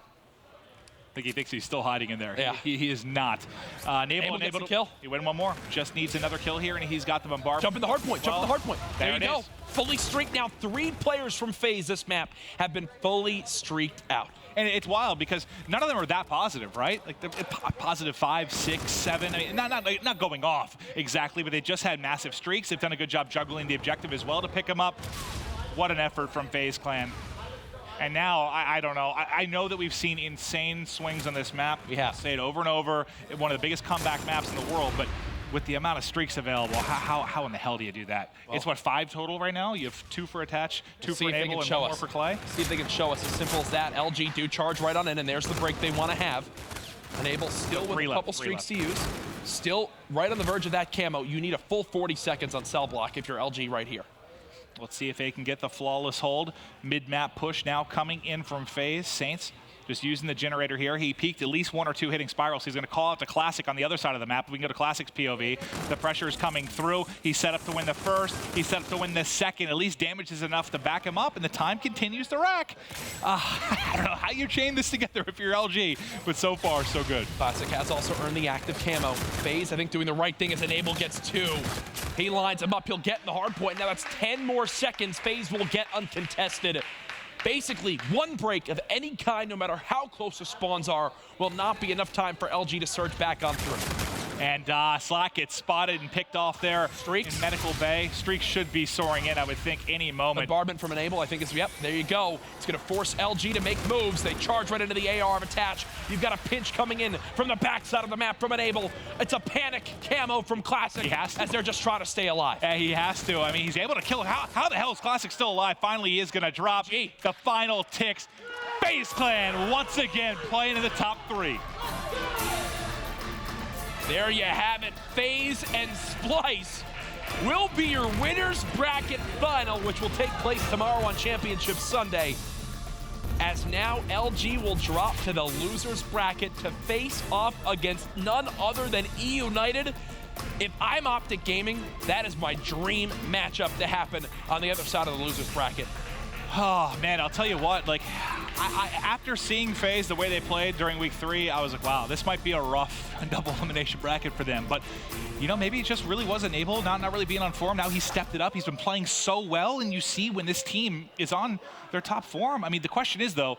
I think he thinks he's still hiding in there. Yeah. He is not. Enable gets the kill. He win one more. Just needs another kill here, and he's got the bombardment. Jump in the hard point. There you go. Is. Fully streaked now. 3 players from FaZe this map have been fully streaked out. And it's wild because none of them are that positive, right? Like they're positive 5, 6, 7. I mean, not going off exactly, but they just had massive streaks. They've done a good job juggling the objective as well to pick them up. What an effort from FaZe Clan. And now, I don't know. I know that we've seen insane swings on this map. We have. Say it over and over. One of the biggest comeback maps in the world, but with the amount of streaks available, how in the hell do you do that? Well, it's what, 5 total right now? You have 2 for Attach, 2 for Enable, and 1 more for Clay? See if they can show us as simple as that. LG do charge right on in, and there's the break they want to have. Enable still with a couple streaks to use. Still right on the verge of that camo. You need a full 40 seconds on cell block if you're LG right here. Let's see if they can get the flawless hold. Mid-map push now coming in from FaZe. Saints just using the generator here. He peaked at least 1 or 2 hitting spirals. He's going to call out to Classic on the other side of the map. We can go to Classic's POV. The pressure is coming through. He's set up to win the first. He's set up to win the second. At least damage is enough to back him up, and the time continues to rack. I don't know how you chain this together if you're LG, but so far, so good. Classic has also earned the active camo. FaZe, I think, doing the right thing as Enable gets 2. He lines him up. He'll get in the hard point. Now that's 10 more seconds. FaZe will get uncontested. Basically, one break of any kind, no matter how close the spawns are, will not be enough time for LG to surge back on through. And Slack gets spotted and picked off there. Streaks. In Medical Bay. Streaks should be soaring in, I would think, any moment. Bombardment from Enable, I think is, yep, there you go. It's going to force LG to make moves. They charge right into the AR of attach. You've got a pinch coming in from the backside of the map from Enable. It's a panic camo from Classic. He has to. As they're just trying to stay alive. Yeah, he has to. I mean, he's able to kill him. How the hell is Classic still alive? Finally, he is going to drop the final ticks. FaZe Clan, once again, playing in the top 3. There you have it. FaZe and Splice will be your winners bracket final, which will take place tomorrow on Championship Sunday. As now LG will drop to the losers bracket to face off against none other than E United. If I'm Optic Gaming, that is my dream matchup to happen on the other side of the losers bracket. Oh, man, I'll tell you what, like, after seeing FaZe the way they played during week 3, I was like, wow, this might be a rough double elimination bracket for them. But, you know, maybe it just really wasn't able, not really being on form. Now he's stepped it up. He's been playing so well, and you see when this team is on their top form. I mean, the question is, though,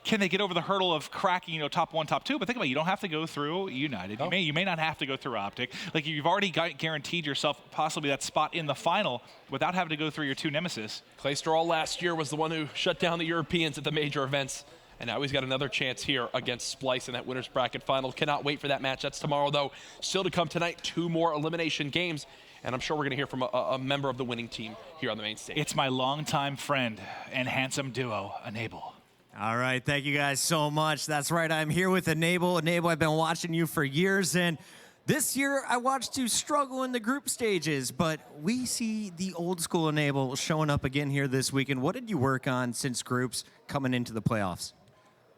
can they get over the hurdle of cracking, you know, top 1, top 2? But think about it, you don't have to go through United. Oh. You may not have to go through Optic. Like, you've already guaranteed yourself possibly that spot in the final without having to go through your 2 nemesis. Clay Stroll last year was the one who shut down the Europeans at the major events. And now he's got another chance here against Splice in that winners bracket final. Cannot wait for that match. That's tomorrow, though. Still to come tonight, 2 more elimination games. And I'm sure we're going to hear from a member of the winning team here on the main stage. It's my longtime friend and handsome duo, Enable. All right, thank you guys so much. That's right, I'm here with Enable. Enable, I've been watching you for years, and this year I watched you struggle in the group stages, but we see the old school Enable showing up again here this weekend. What did you work on since groups coming into the playoffs?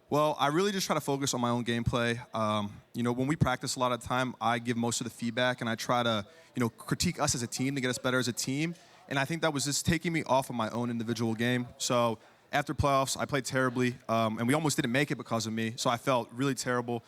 Well, I really just try to focus on my own gameplay. You know, when we practice a lot of the time, I give most of the feedback, and I try to, you know, critique us as a team to get us better as a team. And I think that was just taking me off of my own individual game. So after playoffs, I played terribly, and we almost didn't make it because of me, so I felt really terrible.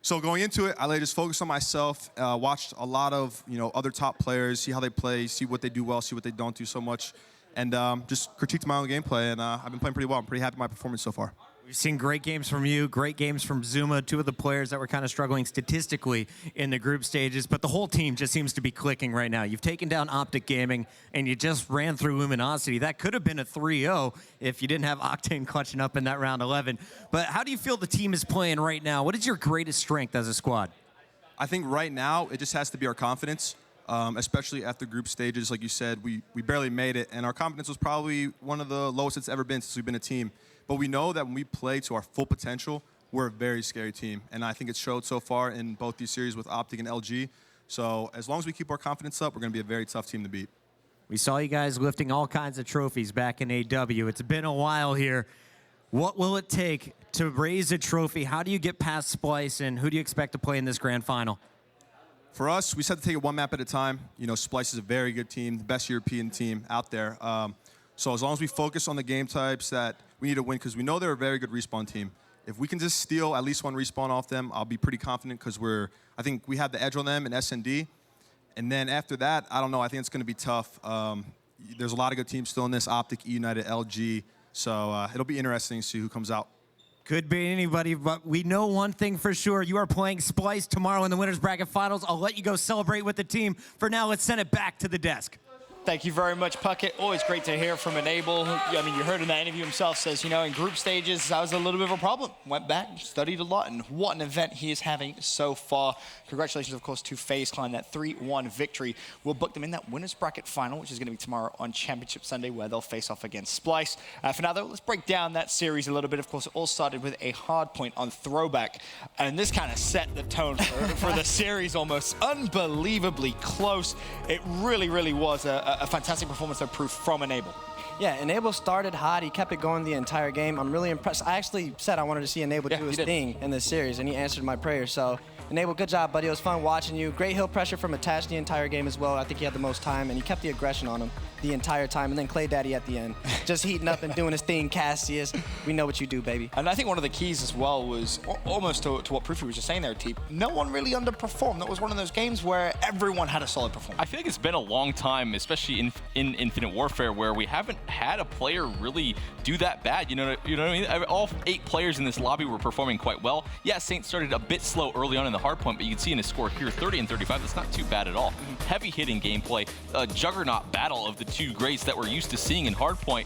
So going into it, I just focused on myself, watched a lot of, you know, other top players, see how they play, see what they do well, see what they don't do so much, and just critiqued my own gameplay, and I've been playing pretty well. I'm pretty happy with my performance so far. We've seen great games from you, great games from Zuma, 2 of the players that were kind of struggling statistically in the group stages, but the whole team just seems to be clicking right now. You've taken down Optic Gaming, and you just ran through Luminosity. That could have been a 3-0 if you didn't have Octane clutching up in that round 11. But how do you feel the team is playing right now? What is your greatest strength as a squad? I think right now, it just has to be our confidence, especially after group stages. Like you said, we barely made it, and our confidence was probably one of the lowest it's ever been since we've been a team. But we know that when we play to our full potential, we're a very scary team. And I think it's showed so far in both these series with Optic and LG. So as long as we keep our confidence up, we're going to be a very tough team to beat. We saw you guys lifting all kinds of trophies back in AW. It's been a while here. What will it take to raise a trophy? How do you get past Splice, and who do you expect to play in this grand final? For us, we just have to take it one map at a time. You know, Splice is a very good team, the best European team out there. So as long as we focus on the game types that we need to win, because we know they're a very good respawn team. If we can just steal at least 1 respawn off them, I'll be pretty confident, because I think we have the edge on them in S&D. And then after that, I don't know, I think it's going to be tough. There's a lot of good teams still in this, Optic, E United, LG. So it'll be interesting to see who comes out. Could be anybody, but we know one thing for sure. You are playing Splice tomorrow in the winners bracket finals. I'll let you go celebrate with the team. For now, let's send it back to the desk. Thank you very much, Puckett. Always great to hear from Enable. I mean, you heard in that interview himself, says, you know, in group stages, that was a little bit of a problem. Went back, studied a lot, and what an event he is having so far. Congratulations, of course, to FaZe Clan. That 3-1 victory will book them in that winners bracket final, which is going to be tomorrow on Championship Sunday, where they'll face off against Splice. For now, though, let's break down that series a little bit. Of course, it all started with a Hardpoint on Throwback, and this kind of set the tone for the series almost. Unbelievably close. It really, really was a fantastic performance of proof from Enable. Yeah, Enable started hot. He kept it going the entire game. I'm really impressed. I actually said I wanted to see Enable do his thing in this series, and he answered my prayer. So, Enable, good job, buddy. It was fun watching you. Great hill pressure from Attach the entire game as well. I think he had the most time, and he kept the aggression on him the entire time. And then Clay Daddy at the end, just heating up and doing his thing. Cassius, we know what you do, baby. And I think one of the keys as well was almost to what Proofy was just saying there, Teep. No one really underperformed. That was one of those games where everyone had a solid performance. I feel like it's been a long time, especially in Infinite Warfare, where we haven't had a player really do that bad. You know what I mean? All 8 players in this lobby were performing quite well. Yeah, Saint started a bit slow early on in the hardpoint, but you can see in his score here, 30 and 35. That's not too bad at all. Heavy hitting gameplay, a juggernaut battle of the 2 greats that we're used to seeing in hardpoint.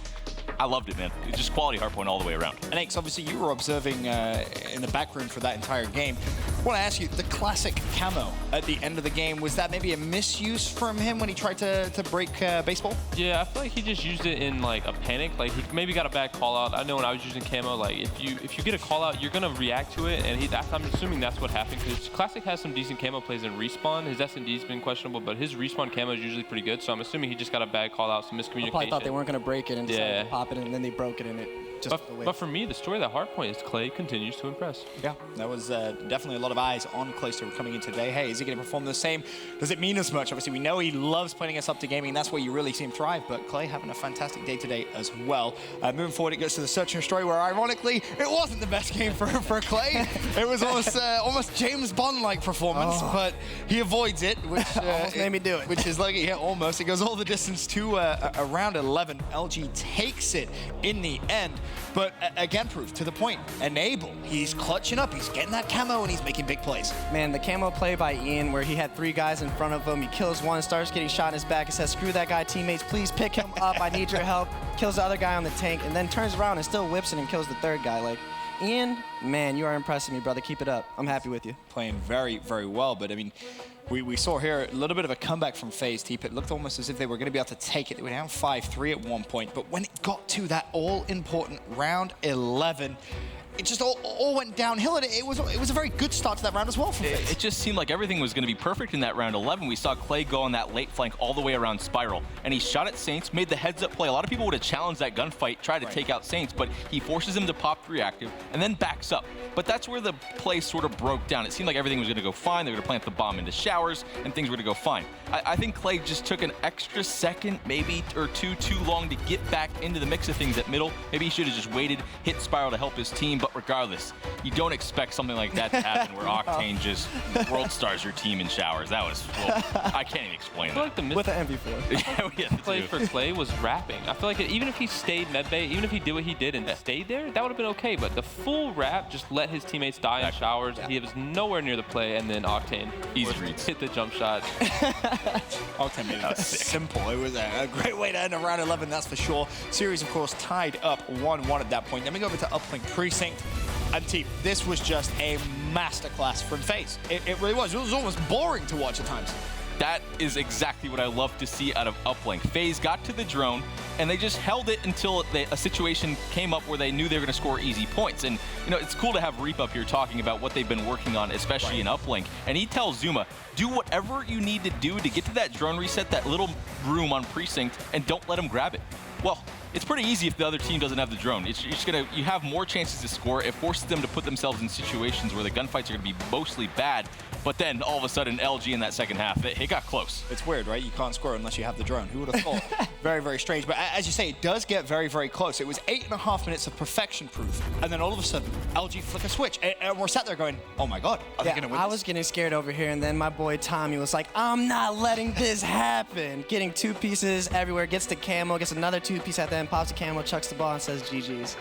I loved it, man. It's just quality hardpoint all the way around. And Ace, obviously you were observing in the back room for that entire game. I want to ask you, the classic camo at the end of the game, was that maybe a misuse from him when he tried to break baseball? Yeah, I feel like he just used it in like a panic. Like he maybe got a bad call out. I know when I was using camo, like if you get a call out, you're gonna react to it, and I'm assuming that's what happened, because Classic has some decent camo plays in respawn. His S&D's been questionable, but his respawn camo is usually pretty good. So I'm assuming he just got a bad call out, some miscommunication. I probably thought they weren't gonna break it and decided to pop it, and then they broke it, and it just. But for me, the story of that hardpoint is Clay continues to impress. Yeah, that was definitely a lot of eyes on Clayster coming in today. Hey, is he going to perform the same? Does it mean as much? Obviously, we know he loves putting us up to gaming. That's where you really see him thrive. But Clay having a fantastic day today as well. Moving forward, it goes to the Search and Destroy, where ironically, it wasn't the best game for Clay. It was almost James Bond-like performance, but he avoids it, which almost made me do it. Which is like, yeah, almost. It goes all the distance to around 11. LG takes it in the end. But again, Proof, to the point, Enable, he's clutching up, he's getting that camo, and he's making big plays. Man, the camo play by Ian, where he had 3 guys in front of him, he kills one, starts getting shot in his back, and says, screw that guy, teammates, please pick him up, I need your help. Kills the other guy on the tank, and then turns around and still whips it and kills the 3rd guy. Like, Ian, man, you are impressing me, brother. Keep it up. I'm happy with you. Playing very, very well, but I mean, we saw here a little bit of a comeback from FaZe, Teep. It looked almost as if they were going to be able to take it. They were down 5-3 at one point, but when it got to that all-important round 11, it just all went downhill, and it was a very good start to that round as well for FaZe. It just seemed like everything was going to be perfect in that round 11. We saw Clay go on that late flank all the way around Spiral, and he shot at Saints, made the heads-up play. A lot of people would have challenged that gunfight, tried to take out Saints, but he forces him to pop 3 active and then backs up. But that's where the play sort of broke down. It seemed like everything was going to go fine. They were going to plant the bomb into showers, and things were going to go fine. I think Clay just took an extra second, maybe or 2 too long to get back into the mix of things at middle. Maybe he should have just waited, hit Spiral to help his team, but regardless, you don't expect something like that to happen where Octane just world stars your team in showers. That was, well, I can't even explain I feel that. like the With an MV4. Yeah, play for Clay was wrapping. I feel like even if he stayed medbay, even if he did what he did and stayed there, that would have been okay. But the full wrap just let his teammates die in showers. He was nowhere near the play, and then Octane hit the jump shot. Octane made it simple. It was a great way to end a round 11, that's for sure. Series, of course, tied up 1-1 at that point. Then we go over to Uplink Precinct. And Teep, this was just a masterclass from FaZe. It really was. It was almost boring to watch at times. That is exactly what I love to see out of Uplink. FaZe got to the drone, and they just held it until a situation came up where they knew they were going to score easy points. And, you know, it's cool to have Reap up here talking about what they've been working on, especially in Uplink. And he tells Zuma, do whatever you need to do to get to that drone reset, that little room on Precinct, and don't let him grab it. Well, it's pretty easy if the other team doesn't have the drone. You have more chances to score. It forces them to put themselves in situations where the gunfights are going to be mostly bad. But then all of a sudden, LG in that second half, it got close. It's weird, right? You can't score unless you have the drone. Who would have thought? Very, very strange. But as you say, it does get very, very close. It was 8.5 minutes of perfection proof. And then all of a sudden, LG flick a switch. And we're sat there going, oh my God, are they going to win I this? was getting scared over here. And then my boy Tommy was like, I'm not letting this happen. Getting 2 pieces everywhere. Gets the camo, gets another 2 piece at the end, pops the camo, chucks the ball, and says GG's.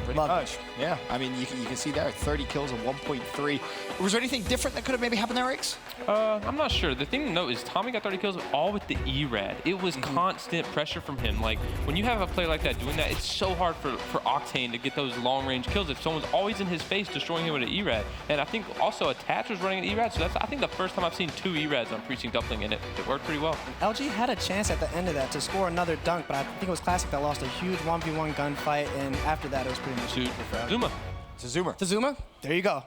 Pretty much. Yeah. I mean, you can see there, 30 kills and 1.3. Was there anything different that could have maybe happened there, Riggs? I'm not sure. The thing to note is Tommy got 30 kills all with the E-Rad. It was constant pressure from him. Like, when you have a player like that doing that, it's so hard for Octane to get those long-range kills if someone's always in his face destroying him with an E-Rad. And I think also Attach was running an E-Rad, so that's, I think, the first time I've seen 2 E-Rads on Precinct Uplink, and it worked pretty well. LG had a chance at the end of that to score another dunk, but I think it was Classic that lost a huge 1v1 gunfight, and after that, it was pretty much over for LG. Zuma. To Zuma. To Zuma? There you go.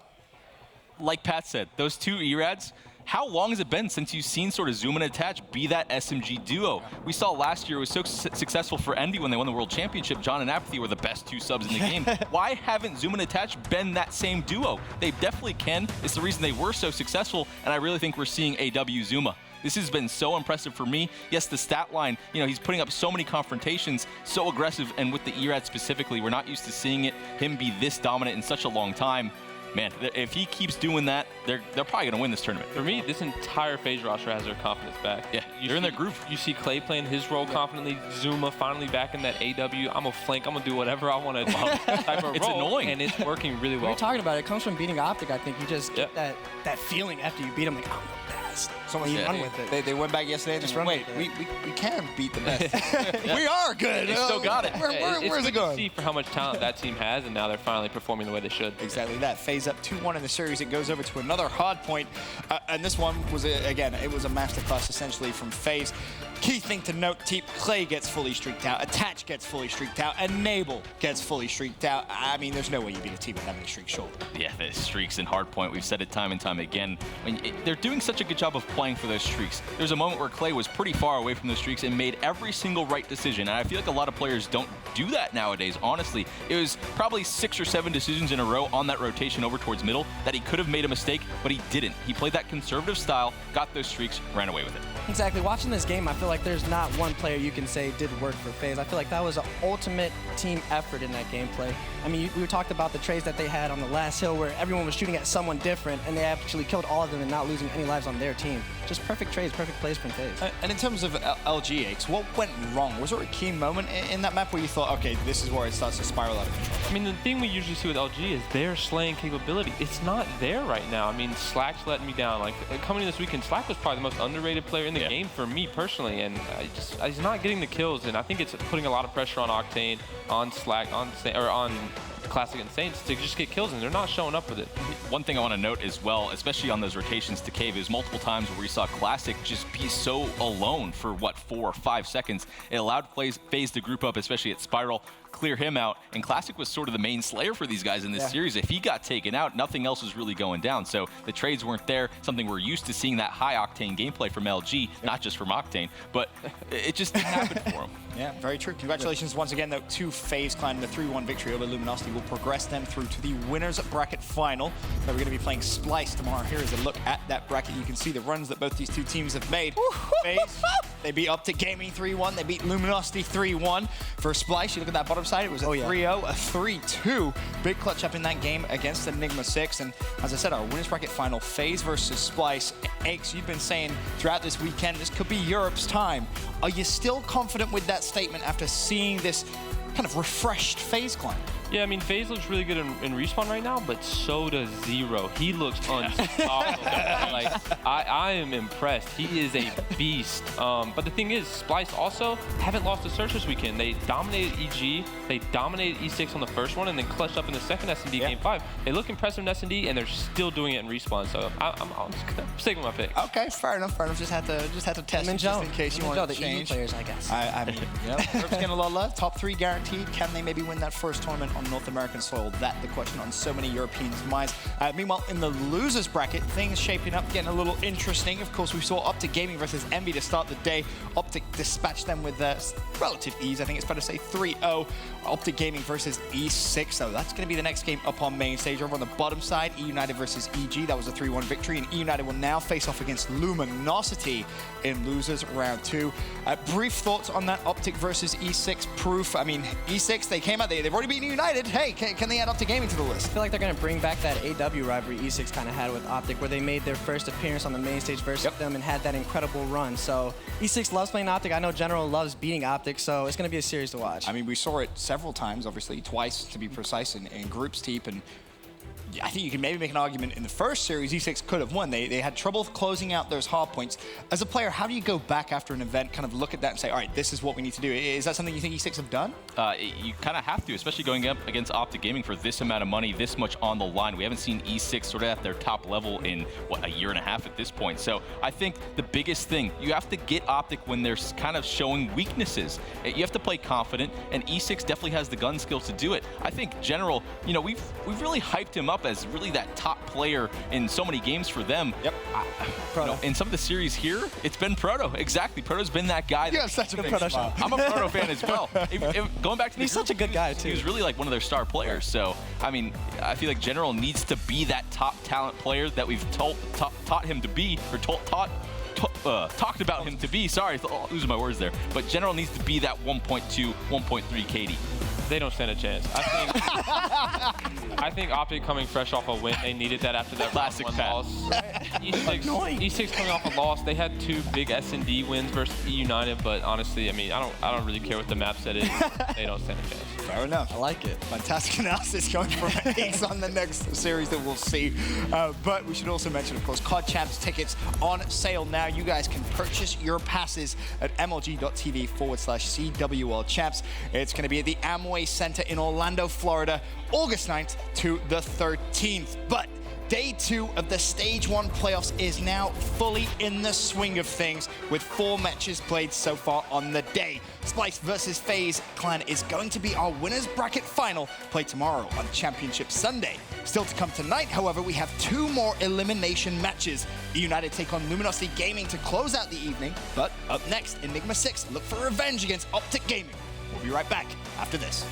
Like Pat said, those 2 E-Rads, how long has it been since you've seen sort of Zoom and Attach be that SMG duo? We saw last year it was so successful for Envy when they won the World Championship. John and Apathy were the best 2 subs in the game. Why haven't Zoom and Attach been that same duo? They definitely can. It's the reason they were so successful, and I really think we're seeing AW Zuma. This has been so impressive for me. Yes, the stat line, he's putting up so many confrontations, so aggressive, and with the ERAD specifically, we're not used to seeing him be this dominant in such a long time. Man, if he keeps doing that, they're probably going to win this tournament. For me, this entire FaZe roster has their confidence back. Yeah, they're in their groove. You see Clay playing his role confidently. Zuma finally back in that AW. I'm a flank. I'm going to do whatever I want to do type of It's role, annoying. and it's working really well. We're talking about it comes from beating Optic. I think you just get that feeling after you beat him, like, I'm the best. So you run with it. They went back yesterday and just wait, we can beat the best. We are good. They still got it. Where's it going? See for how much talent that team has, and now they're finally performing the way they should. Exactly that. FaZe up 2-1 in the series. It goes over to another Hardpoint, and this one was again, it was a masterclass essentially from FaZe. Key thing to note: Clay gets fully streaked out, Attach gets fully streaked out, and Nabel gets fully streaked out. I mean, there's no way you beat a team with that many streaks short. Yeah, the streaks in Hardpoint, we've said it time and time again. They're doing such a good job of playing for those streaks. There's a moment where Clay was pretty far away from those streaks and made every single right decision, and I feel like a lot of players don't do that nowadays, honestly. It was probably 6 or 7 decisions in a row on that rotation over towards middle that he could have made a mistake, but he didn't. He played that conservative style, got those streaks, ran away with it. Exactly. Watching this game, I feel like there's not one player you can say did work for FaZe. I feel like that was an ultimate team effort in that gameplay. I mean, we talked about the trades that they had on the last hill where everyone was shooting at someone different, and they actually killed all of them and not losing any lives on their team. Just perfect trades, perfect plays from FaZe. And in terms of LG8, what went wrong? Was there a key moment in that map where you thought, okay, this is where it starts to spiral out of control? I mean, the thing we usually see with LG is their slaying capability. It's not there right now. I mean, Slack's letting me down. Like, coming in this weekend, Slack was probably the most underrated player in the game for me personally, and he's not getting the kills, and I think it's putting a lot of pressure on Octane, on Slack, on Classic and Saints to just get kills, and they're not showing up with it. One thing I want to note as well, especially on those rotations to Cave, is multiple times where we saw Classic just be so alone for, what, 4 or 5 seconds. It allowed FaZe to group up, especially at Spiral, clear him out, and Classic was sort of the main slayer for these guys in this series. If he got taken out, nothing else was really going down. So the trades weren't there, something we're used to seeing that high-octane gameplay from LG, not just from Octane, but it just didn't happen for him. Yeah, very true. Congratulations once again, though, to FaZe climbing the 3-1 victory over Luminosity. Will progress them through to the winners bracket final. So we're going to be playing Splice tomorrow. Here is a look at that bracket. You can see the runs that both these two teams have made. FaZe, they beat Optic Gaming 3-1. They beat Luminosity 3-1. For Splice, you look at that bottom side, it was a 3-0, a 3-2. Big clutch up in that game against Enigma 6. And as I said, our winners bracket final, FaZe versus Splice. Aches, you've been saying throughout this weekend, this could be Europe's time. Are you still confident with that statement after seeing this kind of refreshed FaZe climb? Yeah, I mean, FaZe looks really good in respawn right now, but so does Zero. He looks unstoppable. Like, I am impressed. He is a beast. But the thing is, Splice also haven't lost a search this weekend. They dominated EG, they dominated E6 on the first one, and then clutched up in the second S&D game 5. They look impressive in S&D, and they're still doing it in respawn. So I'm sticking with my pick. Okay, fair enough. Just had to test it just in case you want to change. The EU players, I guess. I mean, Europe's getting a lot of love. Top 3 guaranteed. Can they maybe win that first tournament on North American soil? That's the question on so many Europeans' minds. Meanwhile, in the losers bracket, things shaping up, getting a little interesting. Of course, we saw Optic Gaming versus Envy to start the day. Optic dispatched them with relative ease. I think it's better to say 3-0. Optic Gaming versus E6, though. That's going to be the next game up on main stage. Over on the bottom side, E United versus EG. That was a 3-1 victory, and E United will now face off against Luminosity in losers round 2. Brief thoughts on that Optic versus E6 proof. I mean, E6, they came out, they've already beaten United. Hey, can they add Optic Gaming to the list? I feel like they're going to bring back that AW rivalry E6 kind of had with Optic, where they made their first appearance on the main stage versus them and had that incredible run. So E6 loves playing Optic. I know General loves beating Optic, so it's going to be a series to watch. I mean, we saw it several times, obviously, twice to be precise, in groups deep, and I think you can maybe make an argument in the first series, E6 could have won. They had trouble closing out those hard points. As a player, how do you go back after an event, kind of look at that and say, all right, this is what we need to do? Is that something you think E6 have done? You kind of have to, especially going up against Optic Gaming for this amount of money, this much on the line. We haven't seen E6 sort of at their top level in, what, a year and a half at this point. So I think the biggest thing, you have to get Optic when they're kind of showing weaknesses. You have to play confident, and E6 definitely has the gun skills to do it. I think General, we've really hyped talked him up as really that top player in so many games for them. Yep. You know, in some of the series here, it's been Proto. Exactly. Proto's been that guy. You have such a big smile. I'm a Proto fan as well. Going back to He's such a good guy, too. He was really like one of their star players. So, I mean, I feel like General needs to be that top talent player that we've taught him to be, or talked about him to be. Sorry, losing my words there. But General needs to be that 1.2, 1.3 KD. They don't stand a chance. I think Optic coming fresh off a win, they needed that after that classic loss. E6 coming off a loss, they had 2 big S&D wins versus E United, but honestly, I mean, I don't really care what the map set is. They don't stand a chance. Fair enough. I like it. Fantastic analysis going from Ace on the next series that we'll see. But we should also mention, of course, COD Champs tickets on sale now. You guys can purchase your passes at mlg.tv/CWL Champs. It's going to be at the Amway Center in Orlando, Florida, August 9th to the 13th. But Day 2 of the Stage 1 playoffs is now fully in the swing of things, with 4 matches played so far on the day. Splice versus FaZe Clan is going to be our winners bracket final, played tomorrow on Championship Sunday. Still to come tonight, however, we have 2 more elimination matches. The United take on Luminosity Gaming to close out the evening, but up next, Enigma 6 look for revenge against Optic Gaming. We'll be right back after this.